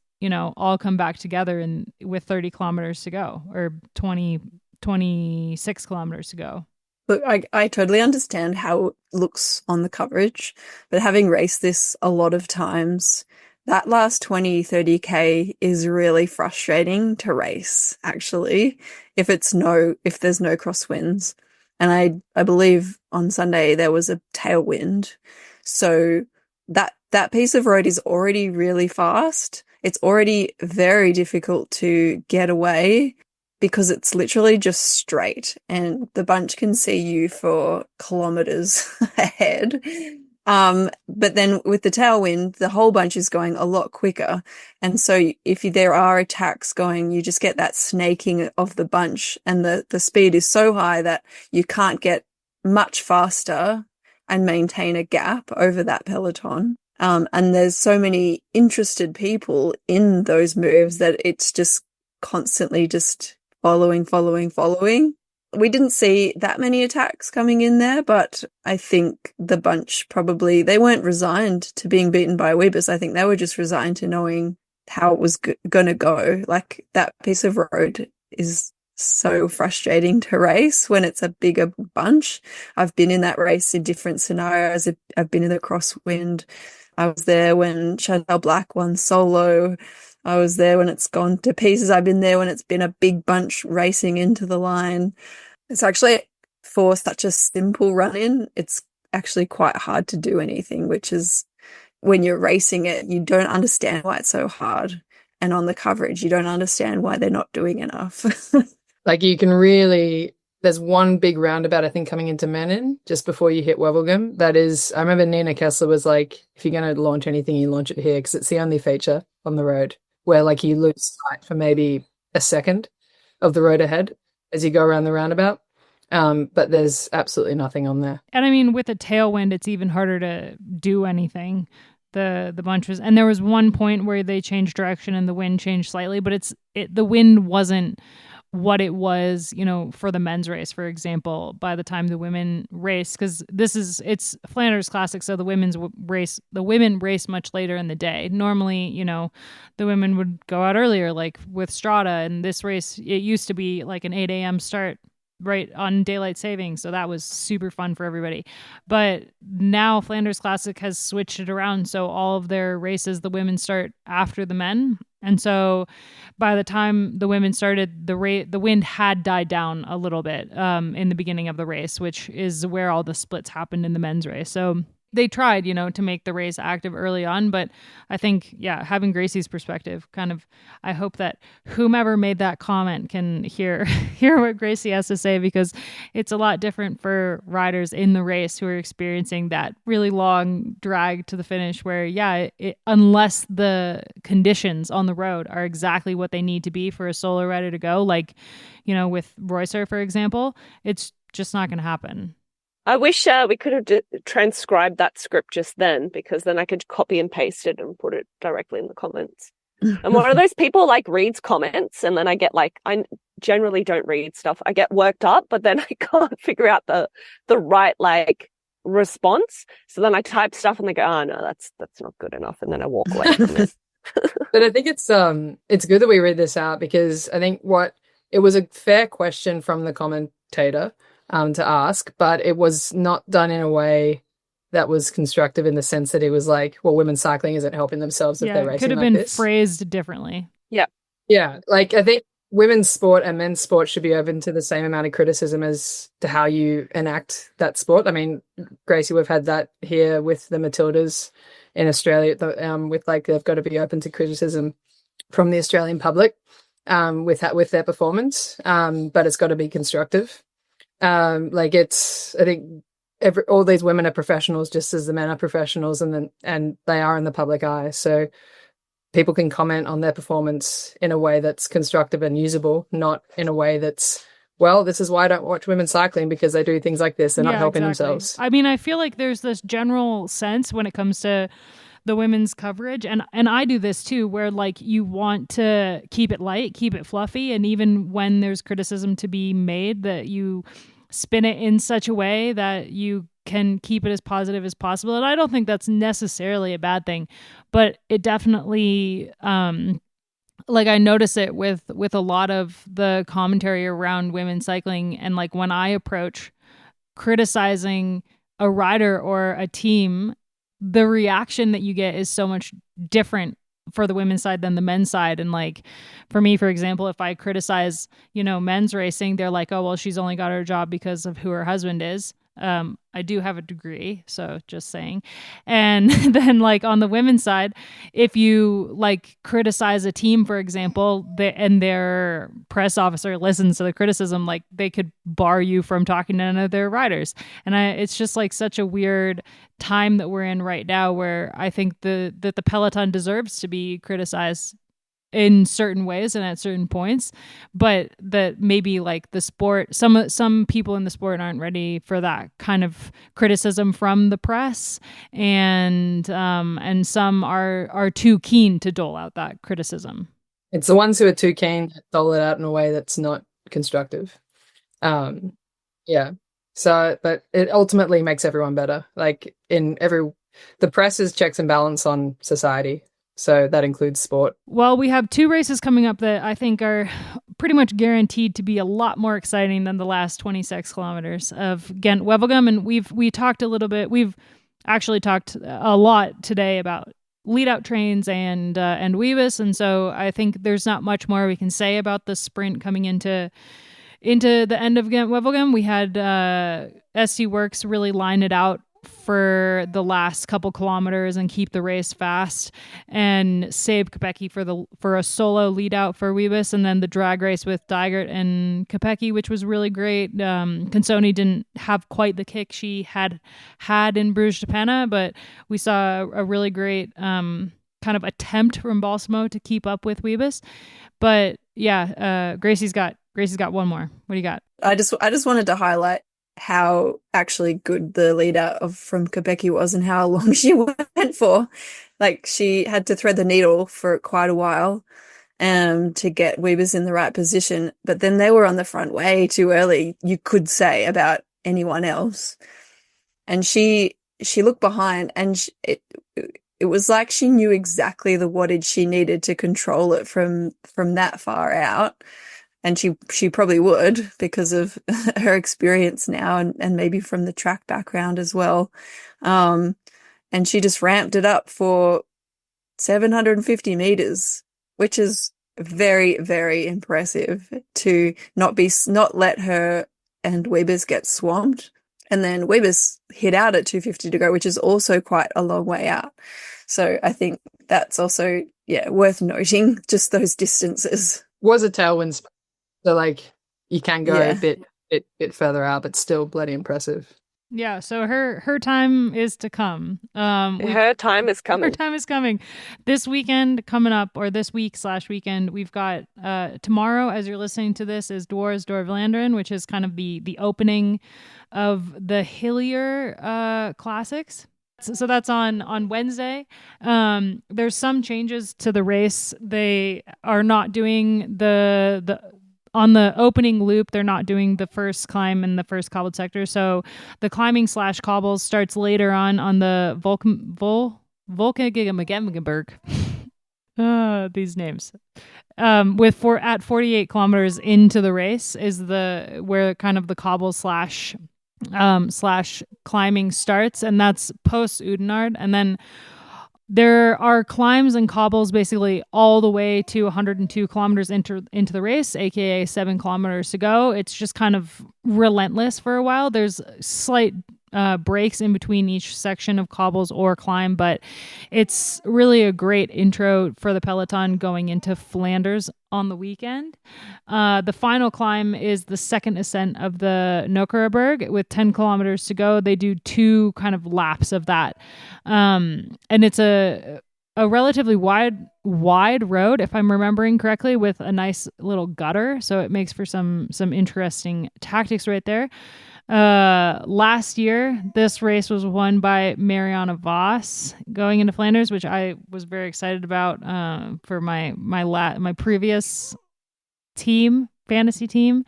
all come back together and with 30 kilometers to go, or 26 kilometers to go. Look, I totally understand how it looks on the coverage, but having raced this a lot of times, that last 20, 30K is really frustrating to race, actually, if there's no crosswinds. And I believe on Sunday there was a tailwind. So that piece of road is already really fast. It's already very difficult to get away because it's literally just straight and the bunch can see you for kilometers ahead. But then with the tailwind, the whole bunch is going a lot quicker. And so if there are attacks going, you just get that snaking of the bunch, and the speed is so high that you can't get much faster and maintain a gap over that peloton. And there's so many interested people in those moves that it's just constantly just following. We didn't see that many attacks coming in there, but I think the bunch probably, they weren't resigned to being beaten by Wiebes. I think they were just resigned to knowing how it was going to go. Like, that piece of road is so frustrating to race when it's a bigger bunch. I've been in that race in different scenarios. I've been in the crosswind. I was there when Chantal Black won solo. I was there when it's gone to pieces. I've been there when it's been a big bunch racing into the line. It's actually, for such a simple run-in, it's actually quite hard to do anything, which is, when you're racing it, you don't understand why it's so hard. and on the coverage, you don't understand why they're not doing enough. Like you can really, there's one big roundabout, I think, coming into Menin just before you hit Wevelgem. That is, I remember Nina Kessler was like, if you're going to launch anything, you launch it here because it's the only feature on the road where like you lose sight for maybe a second of the road ahead as you go around the roundabout. But there's absolutely nothing on there. And I mean, with a tailwind, it's even harder to do anything. The bunch was, and there was one point where they changed direction and the wind changed slightly, but the wind wasn't what it was, for the men's race, for example, by the time the women race, because it's Flanders Classic, so the women race much later in the day. Normally, the women would go out earlier, like with Strada, and this race, it used to be like an 8 a.m. start right on daylight savings, so that was super fun for everybody. But now Flanders Classic has switched it around, so all of their races, the women start after the men. And so by the time the women started, the wind had died down a little bit in the beginning of the race, which is where all the splits happened in the men's race. So they tried, to make the race active early on. But I think, having Gracie's perspective, kind of, I hope that whomever made that comment can hear what Gracie has to say, because it's a lot different for riders in the race who are experiencing that really long drag to the finish where, unless the conditions on the road are exactly what they need to be for a solo rider to go, like, with Reusser, for example, it's just not going to happen. I wish we could have transcribed that script just then, because then I could copy and paste it and put it directly in the comments. I'm one of those people like reads comments and then I get like, I generally don't read stuff. I get worked up, but then I can't figure out the right like response. So then I type stuff and they go, oh no, that's not good enough. And then I walk away from it. But I think it's good that we read this out, because I think it was a fair question from the commentator to ask, but it was not done in a way that was constructive, in the sense that it was like, well, women's cycling isn't helping themselves if they're racing. It could have like been this. phrased differently. Yeah, like I think women's sport and men's sport should be open to the same amount of criticism as to how you enact that sport. I mean, Gracie, we've had that here with the Matildas in Australia, with like they've got to be open to criticism from the Australian public with their performance, but it's got to be constructive. I think all these women are professionals just as the men are professionals, and they are in the public eye. So people can comment on their performance in a way that's constructive and usable, not in a way that's, well, this is why I don't watch women cycling, because they do things like this. They're not helping themselves. I mean, I feel like there's this general sense when it comes to the women's coverage, and I do this too, where like you want to keep it light, keep it fluffy, and even when there's criticism to be made, that you spin it in such a way that you can keep it as positive as possible. And I don't think that's necessarily a bad thing, but it definitely like I notice it with a lot of the commentary around women's cycling, and like when I approach criticizing a rider or a team, the reaction that you get is so much different for the women's side than the men's side. And like for me, for example, if I criticize, men's racing, they're like, oh, well, she's only got her job because of who her husband is. I do have a degree, so just saying. And then like on the women's side, if you like criticize a team, for example, and their press officer listens to the criticism, like they could bar you from talking to none of their riders. And it's just like such a weird time that we're in right now, where I think that the peloton deserves to be criticized in certain ways and at certain points, but that maybe like the sport, some people in the sport aren't ready for that kind of criticism from the press, and some are too keen to dole out that criticism. It's the ones who are too keen to dole it out in a way that's not constructive. So, but it ultimately makes everyone better. Like the press is checks and balance on society. So that includes sport. Well, we have 2 races coming up that I think are pretty much guaranteed to be a lot more exciting than the last 26 kilometers of Gent Wevelgem. And we talked a little bit. We've actually talked a lot today about lead out trains and Wevis. And so I think there's not much more we can say about the sprint coming into the end of Gent Wevelgem. We had SD Worx really line it out for the last couple kilometers and keep the race fast, and save Kopecky for a solo lead out for Wiebes, and then the drag race with Dijkert and Kopecky, which was really great. Consoni didn't have quite the kick she had in Brugge-De Panne, but we saw a really great kind of attempt from Balsamo to keep up with Wiebes. But yeah, Gracie's got one more. What do you got? I just wanted to highlight how actually good the lead out from Kopecky was and how long she went for. Like, she had to thread the needle for quite a while to get Wiebes in the right position. But then they were on the front way too early, you could say, about anyone else. And she looked behind, and it was like she knew exactly the wattage she needed to control it from that far out. And she probably would, because of her experience now and maybe from the track background as well. And she just ramped it up for 750 meters, which is very, very impressive, to not let her and Wiebes get swamped. And then Wiebes hit out at 250 to go, which is also quite a long way out. So I think that's also, worth noting, just those distances. Was a tailwind. So, like, you can go a bit further out, but still bloody impressive. Yeah, so her time is to come. Her time is coming. Her time is coming. This weekend coming up, or this weekend, we've got tomorrow, as you're listening to this, is Dwars, Vlaanderen, which is kind of the opening of the hillier classics. So that's on Wednesday. There's some changes to the race. They are not doing the on the opening loop, they're not doing the first climb in the first cobbled sector. So the climbing / cobbles starts later on the Volkengegenberg. These names. At 48 kilometers into the race is where kind of the cobble / climbing starts, and that's post Oudenaarde. And then there are climbs and cobbles basically all the way to 102 kilometers into the race, aka 7 kilometers to go. It's just kind of relentless for a while. There's slight breaks in between each section of cobbles or climb, but it's really a great intro for the peloton going into Flanders on the weekend. The final climb is the second ascent of the Nokkerenberg with 10 kilometers to go. They do 2 kind of laps of that. And it's a relatively wide road, if I'm remembering correctly, with a nice little gutter. So it makes for some interesting tactics right there. Last year, this race was won by Marianne Vos going into Flanders, which I was very excited about for my previous fantasy team.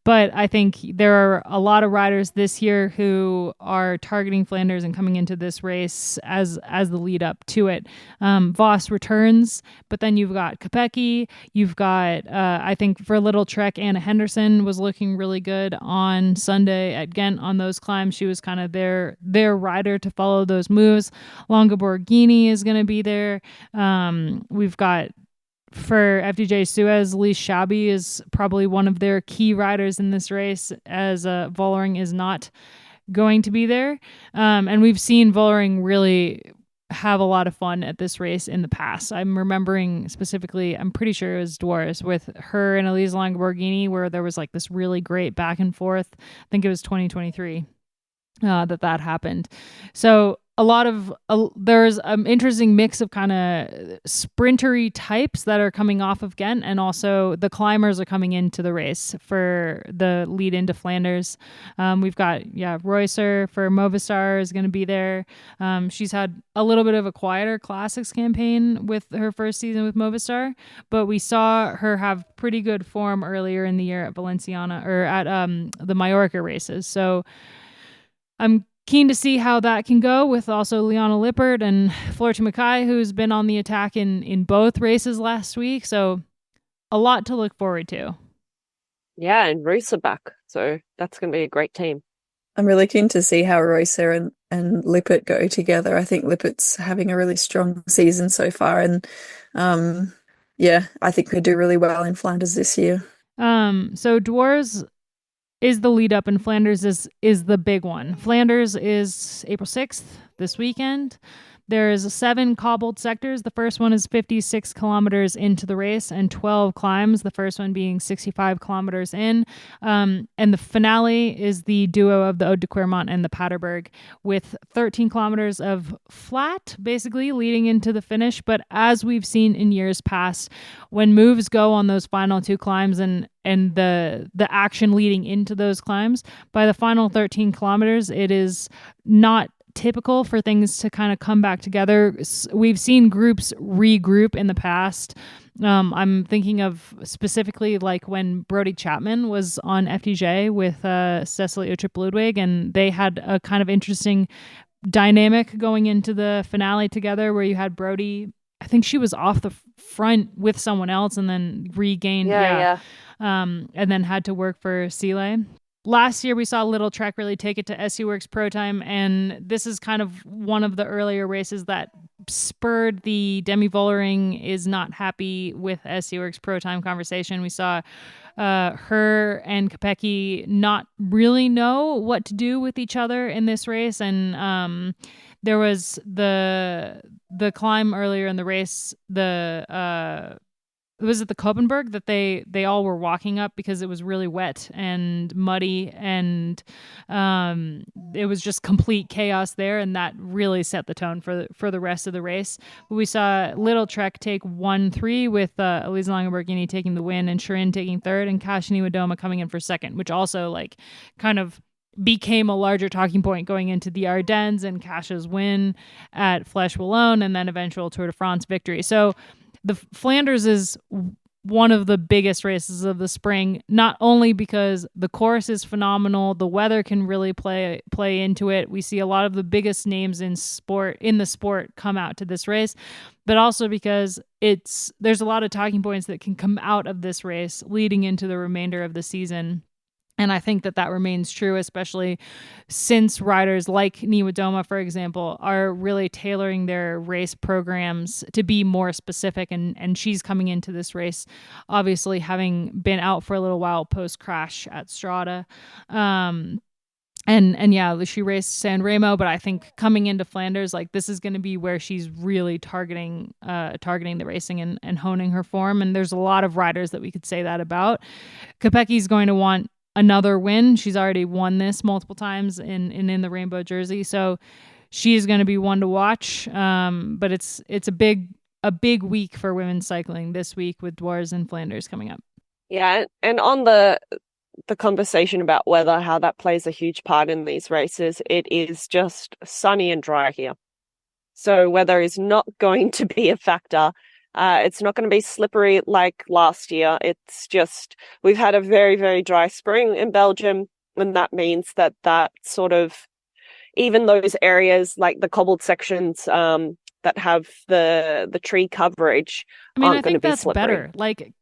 But I think there are a lot of riders this year who are targeting Flanders and coming into this race as the lead up to it. Vos returns, but then you've got Kopecky. You've got, I think for Little Trek, Anna Henderson was looking really good on Sunday at Gent on those climbs. She was kind of their rider to follow those moves. Longa Borghini is going to be there. We've got, for FDJ Suez, Lee Shabby is probably one of their key riders in this race, as Vollering is not going to be there. And we've seen Vollering really have a lot of fun at this race in the past. I'm remembering specifically, I'm pretty sure it was Dwars, with her and Elisa Longa Borghini, where there was like this really great back and forth. I think it was 2023 that happened. So there's an interesting mix of kind of sprintery types that are coming off of Gent, and also the climbers are coming into the race for the lead into Flanders. We've got Reusser for Movistar is going to be there. She's had a little bit of a quieter classics campaign with her first season with Movistar, but we saw her have pretty good form earlier in the year at Valenciana, or at the Mallorca races. So I'm keen to see how that can go with also Liana Lippert and Floortje Mackaij, who's been on the attack in both races last week. So a lot to look forward to. Yeah, and Reusser back. So that's going to be a great team. I'm really keen to see how Reusser and Lippert go together. I think Lippert's having a really strong season so far. And I think they do really well in Flanders this year. So Dwars the lead up, and Flanders is the big one. Flanders is April 6th, this weekend. There's 7 cobbled sectors. The first one is 56 kilometers into the race and 12 climbs, the first one being 65 kilometers in. And the finale is the duo of the Ode de Quermont and the Paterberg, with 13 kilometers of flat, basically, leading into the finish. But as we've seen in years past, when moves go on those final 2 climbs and the action leading into those climbs, by the final 13 kilometers, it is not typical for things to kind of come back together. We've seen groups regroup in the past. I'm thinking of specifically like when Brodie Chapman was on FDJ with Cecily Uttrup-Ludwig, and they had a kind of interesting dynamic going into the finale together, where you had Brodie, I think she was off the front with someone else and then regained, and then had to work for Sile. Last year, we saw Little Trek really take it to SD Worx-Protime, and this is kind of one of the earlier races that spurred the Demi Vollering is not happy with SD Worx-Protime conversation. We saw her and Kopecky not really know what to do with each other in this race, and there was the climb earlier in the race, was it the Koppenberg that they all were walking up because it was really wet and muddy, and it was just complete chaos there, and that really set the tone for the rest of the race. But we saw Little Trek take 1-3 with Elisa Langenbergini taking the win and Shirin taking third, and Kasia Niewiadoma coming in for second, which also like kind of became a larger talking point going into the Ardennes and Kasia's win at Flèche Wallonne and then eventual Tour de France victory. So the Flanders is one of the biggest races of the spring, not only because the course is phenomenal, the weather can really play into it. We see a lot of the biggest names in the sport come out to this race, but also because there's a lot of talking points that can come out of this race leading into the remainder of the season. And I think that remains true, especially since riders like Niewiadoma, for example, are really tailoring their race programs to be more specific. And she's coming into this race, obviously having been out for a little while post-crash at Strada. And yeah, she raced San Remo, but I think coming into Flanders, like this is going to be where she's really targeting the racing and honing her form. And there's a lot of riders that we could say that about. Kopecky's going to want another win. She's already won this multiple times in the rainbow jersey, so she's going to be one to watch. But it's a big week for women's cycling this week with Dwars and Flanders coming up. Yeah, and on the conversation about weather, how that plays a huge part in these races, it is just sunny and dry here, so weather is not going to be a factor. It's not going to be slippery like last year. It's just, we've had a very, very dry spring in Belgium, and that means that sort of, even those areas like the cobbled sections that have the tree coverage aren't going to be slippery. Better. Like,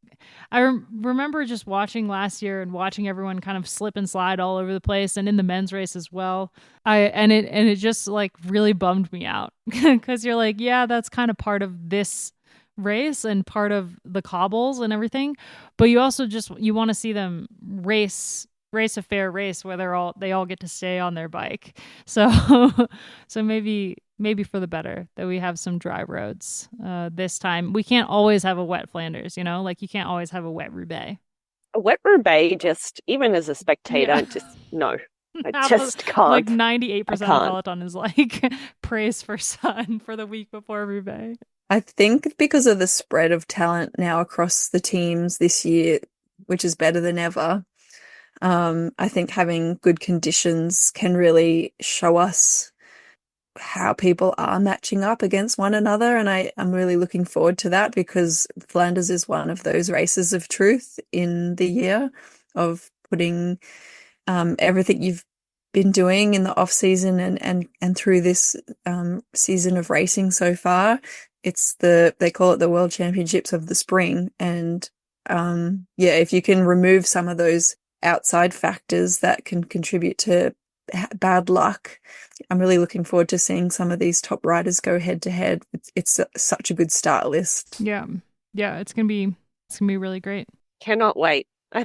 I remember just watching last year and watching everyone kind of slip and slide all over the place, and in the men's race as well. It just like really bummed me out because you're like, yeah, that's kind of part of this race and part of the cobbles and everything, but you also you want to see them race a fair race where they all get to stay on their bike. So maybe for the better that we have some dry roads this time. We can't always have a wet Flanders, like you can't always have a wet Roubaix. A wet Roubaix, just even as a spectator, no. I just can't. Like 98% of peloton is like praise for sun for the week before Roubaix. I think because of the spread of talent now across the teams this year, which is better than ever, I think having good conditions can really show us how people are matching up against one another. And I'm really looking forward to that, because Flanders is one of those races of truth in the year, of putting everything you've been doing in the off season and through this season of racing so far. They call it the World Championships of the spring. And if you can remove some of those outside factors that can contribute to bad luck, I'm really looking forward to seeing some of these top riders go head to head. It's such a good start list. Yeah, it's gonna be really great. Cannot wait. I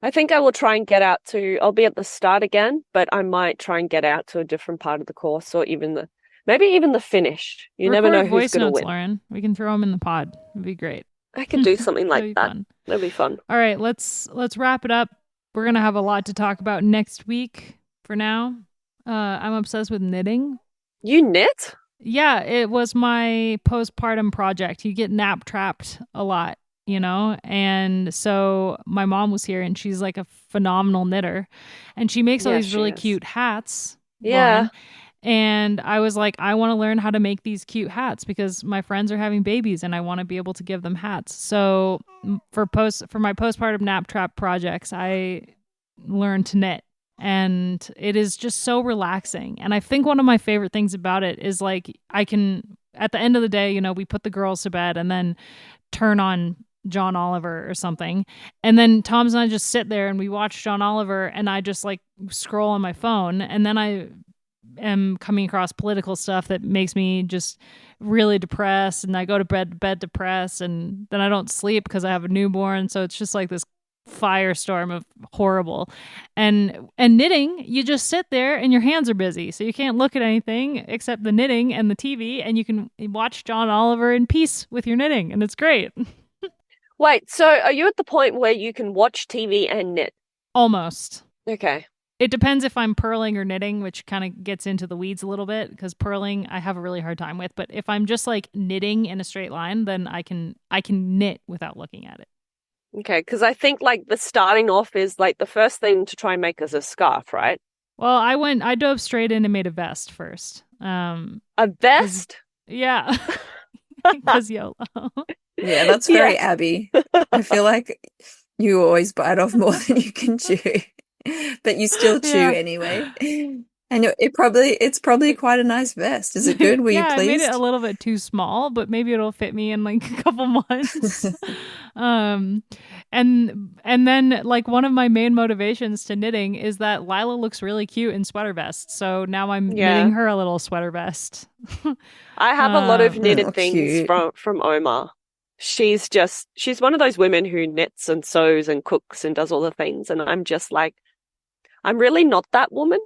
I think I will try and get out to, I'll be at the start again, but I might try and get out to a different part of the course or even maybe even the finish. You never know who's voice going to notes, win. Loren. We can throw them in the pod. It'd be great. I could do something like that. Fun. That'd be fun. All right, let's wrap it up. We're going to have a lot to talk about next week. For now, I'm obsessed with knitting. You knit? Yeah, it was my postpartum project. You get nap trapped a lot, you know? And so my mom was here and she's like a phenomenal knitter. And she makes all these really cute hats. Yeah. Lauren. And I was like, I want to learn how to make these cute hats because my friends are having babies and I want to be able to give them hats. So for my postpartum nap trap projects, I learned to knit. And it is just so relaxing. And I think one of my favorite things about it is like I can, at the end of the day, you know, we put the girls to bed and then turn on John Oliver or something. And then Tom's and I just sit there and we watch John Oliver and I just like scroll on my phone. And then I am coming across political stuff that makes me just really depressed. And I go to bed depressed and then I don't sleep because I have a newborn. So it's just like this firestorm of horrible. And knitting, you just sit there and your hands are busy, so you can't look at anything except the knitting and the TV, and you can watch John Oliver in peace with your knitting, and it's great. Wait, so are you at the point where you can watch TV and knit? Almost. Okay. It depends if I'm purling or knitting, which kind of gets into the weeds a little bit, because purling I have a really hard time with, but if I'm just like knitting in a straight line, then I can knit without looking at it. Okay, because I think like the starting off is like the first thing to try and make is a scarf, right? Well, I dove straight in and made a vest first. A vest? Yeah. Because YOLO. Yeah, that's very Abby. I feel like you always bite off more than you can chew, but you still chew anyway. And it's probably quite a nice vest. Is it good? Were you pleased? I made it a little bit too small, but maybe it'll fit me in like a couple months. And then like one of my main motivations to knitting is that Lila looks really cute in sweater vests. So now I'm knitting her a little sweater vest. I have a lot of knitted things from Omar. She's one of those women who knits and sews and cooks and does all the things, and I'm just like, I'm really not that woman.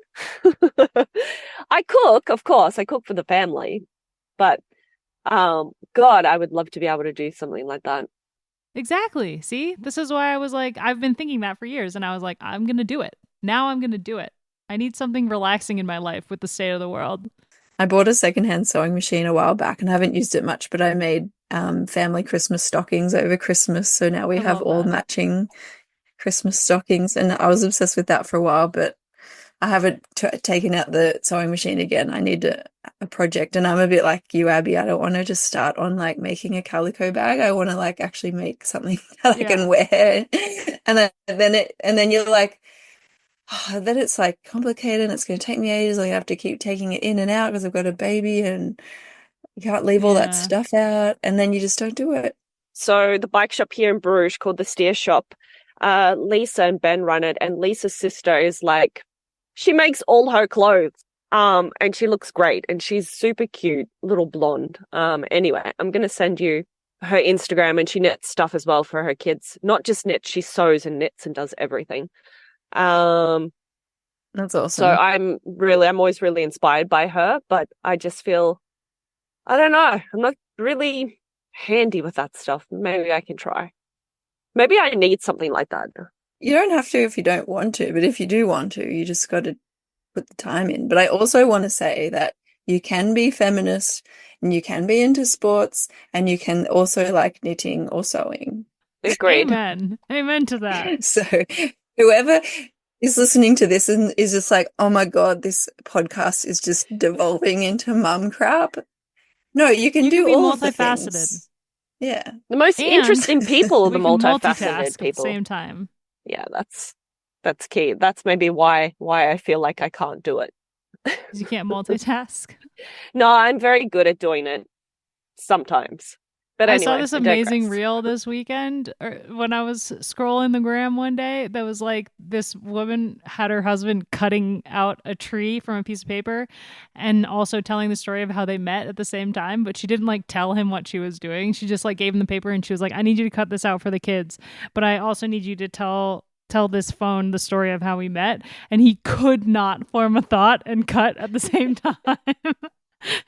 I cook, of course. I cook for the family. But, God, I would love to be able to do something like that. Exactly. See? This is why I was like, I've been thinking that for years. And I was like, I'm going to do it. Now I'm going to do it. I need something relaxing in my life with the state of the world. I bought a secondhand sewing machine a while back and I haven't used it much, but I made family Christmas stockings over Christmas. So now we have all matching Christmas stockings, and I was obsessed with that for a while, but I haven't taken out the sewing machine again. I need a project, and I'm a bit like you, Abby. I don't want to just start on like making a calico bag. I want to like actually make something that I can wear, and then you're like, oh, then it's like complicated and it's going to take me ages. I have to keep taking it in and out because I've got a baby and you can't leave all that stuff out, and then you just don't do it. So the bike shop here in Bruges called the Steer Shop, Lisa and Ben run it, and Lisa's sister is like, she makes all her clothes, and she looks great, and she's super cute, little blonde. Anyway, I'm going to send you her Instagram, and she knits stuff as well for her kids. Not just knits, she sews and knits and does everything. That's awesome. So I'm always really inspired by her, but I just feel, I don't know, I'm not really handy with that stuff. Maybe I can try. Maybe I need something like that. You don't have to if you don't want to, but if you do want to, you just got to put the time in. But I also want to say that you can be feminist and you can be into sports and you can also like knitting or sewing. Agreed. Amen to that. So whoever is listening to this and is just like, oh my God, this podcast is just devolving into mum crap. No, you can do all of the things. Yeah. The most interesting people are the multifaceted people. At the same time. Yeah, that's key. That's maybe why I feel like I can't do it. You can't multitask. No, I'm very good at doing it sometimes. But anyway, I saw this amazing reel this weekend when I was scrolling the gram one day. That was like this woman had her husband cutting out a tree from a piece of paper and also telling the story of how they met at the same time. But she didn't like tell him what she was doing. She just like gave him the paper and she was like, I need you to cut this out for the kids. But I also need you to tell tell this phone the story of how we met, and he could not form a thought and cut at the same time.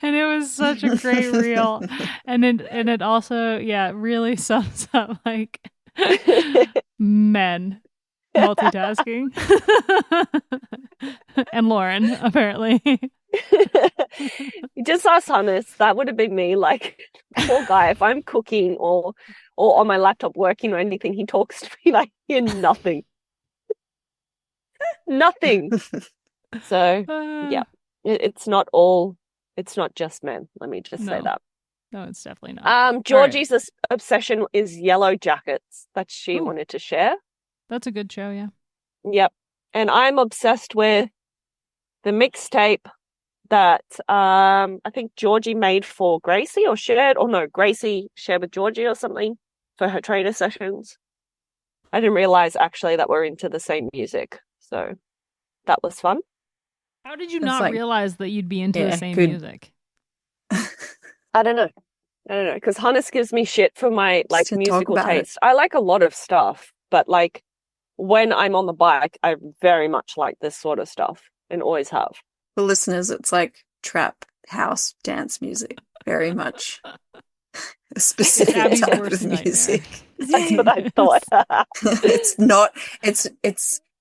And it was such a great reel. And it also, really sums up like men multitasking. And Loren, apparently. Just ask Hannes. That would have been me. Like, poor guy. If I'm cooking or on my laptop working or anything, he talks to me like I hear nothing. Nothing. So yeah, it's not just men. Let me just say that. No, it's definitely not. Georgie's obsession is yellow jackets that she wanted to share. That's a good show, yeah. Yep. And I'm obsessed with the mixtape that I think Georgie made for Gracie Gracie shared with Georgie or something for her trainer sessions. I didn't realize actually that we're into the same music. So that was fun. How did you not realize that you'd be into the same music? I don't know. Because Hannes gives me shit for my musical taste. I like a lot of stuff, but like when I'm on the bike, I very much like this sort of stuff and always have. For listeners, it's like trap house dance music, very much a specific type of music. That's what I thought.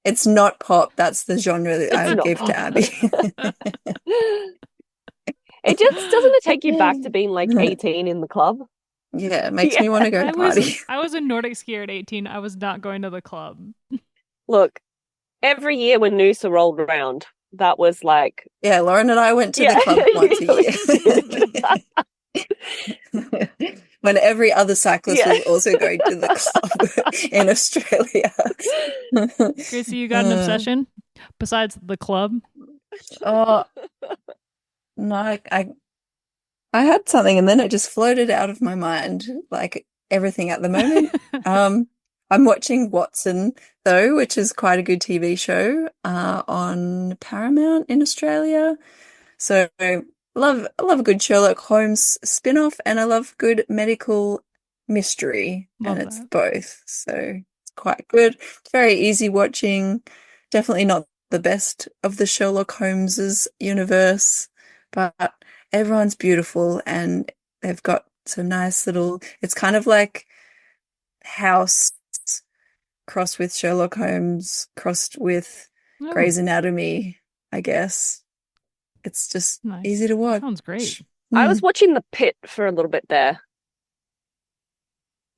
It's not pop. That's the genre that I would give to Abby. It just doesn't it take you back to being like 18 in the club? Yeah, it makes me want to go party. I was a Nordic skier at 18. I was not going to the club. Look, every year when Noosa rolled around, that was like... Yeah, Loren and I went to the club once a year. When every other cyclist was also going to the club in Australia. Gracie, you got an obsession besides the club? Oh, no, I had something and then it just floated out of my mind, like everything at the moment. I'm watching Watson, though, which is quite a good TV show on Paramount in Australia. So I love a good Sherlock Holmes spin-off, and I love good medical mystery, it's both. So it's quite good. It's very easy watching. Definitely not the best of the Sherlock Holmeses universe, but everyone's beautiful and they've got some nice little... It's kind of like House crossed with Sherlock Holmes, crossed with Grey's Anatomy, I guess. It's just easy to watch. Sounds great. I was watching The Pit for a little bit there,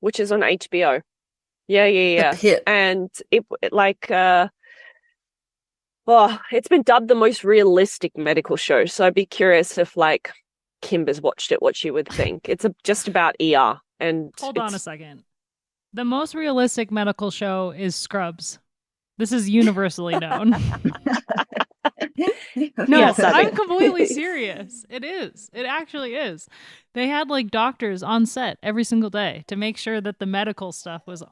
which is on HBO. Yeah. The Pit. And it's been dubbed the most realistic medical show. So I'd be curious if like Kimber's watched it, what she would think. It's just about ER. And hold on a second. The most realistic medical show is Scrubs. This is universally known. No, yes, I'm completely serious. It is. It actually is. They had like doctors on set every single day to make sure that the medical stuff was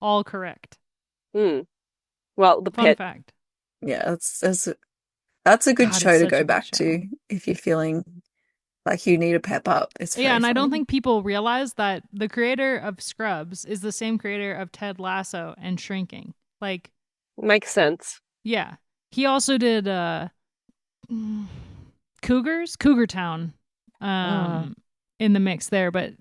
all correct. Well, The Fun Pit. fact. Yeah, that's a good show to go back to if you're feeling like you need a pep up. It's and funny. I don't think people realize that the creator of Scrubs is the same creator of Ted Lasso and Shrinking. Like, makes sense. Yeah. He also did Cougar Town in the mix there, but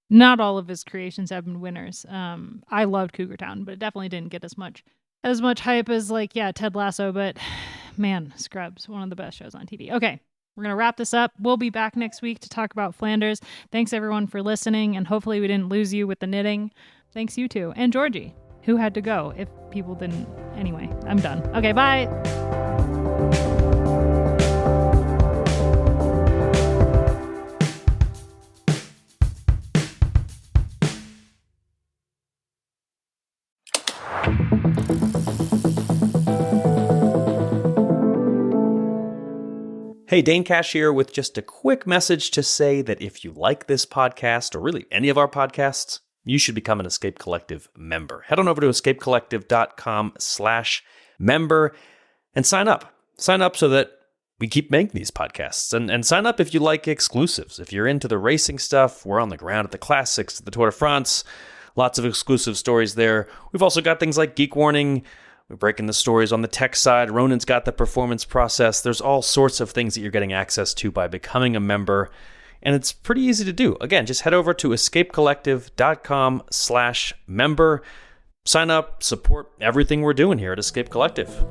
not all of his creations have been winners. I loved Cougar Town, but it definitely didn't get as much hype as Ted Lasso, but man, Scrubs, one of the best shows on TV. Okay, we're going to wrap this up. We'll be back next week to talk about Flanders. Thanks everyone for listening, and hopefully we didn't lose you with the knitting. Thanks you too. And Georgie, who had to go if people didn't. Anyway, I'm done. Okay, bye. Hey, Dane Cash here with just a quick message to say that if you like this podcast, or really any of our podcasts, you should become an Escape Collective member. Head on over to escapecollective.com/member and sign up. Sign up so that we keep making these podcasts. And sign up if you like exclusives. If you're into the racing stuff, we're on the ground at the Classics, at the Tour of France. Lots of exclusive stories there. We've also got things like Geek Warning, We're breaking the stories on the tech side. Ronan's got the performance process. There's all sorts of things that you're getting access to by becoming a member. And it's pretty easy to do. Again, just head over to escapecollective.com/member. Sign up, support everything we're doing here at Escape Collective.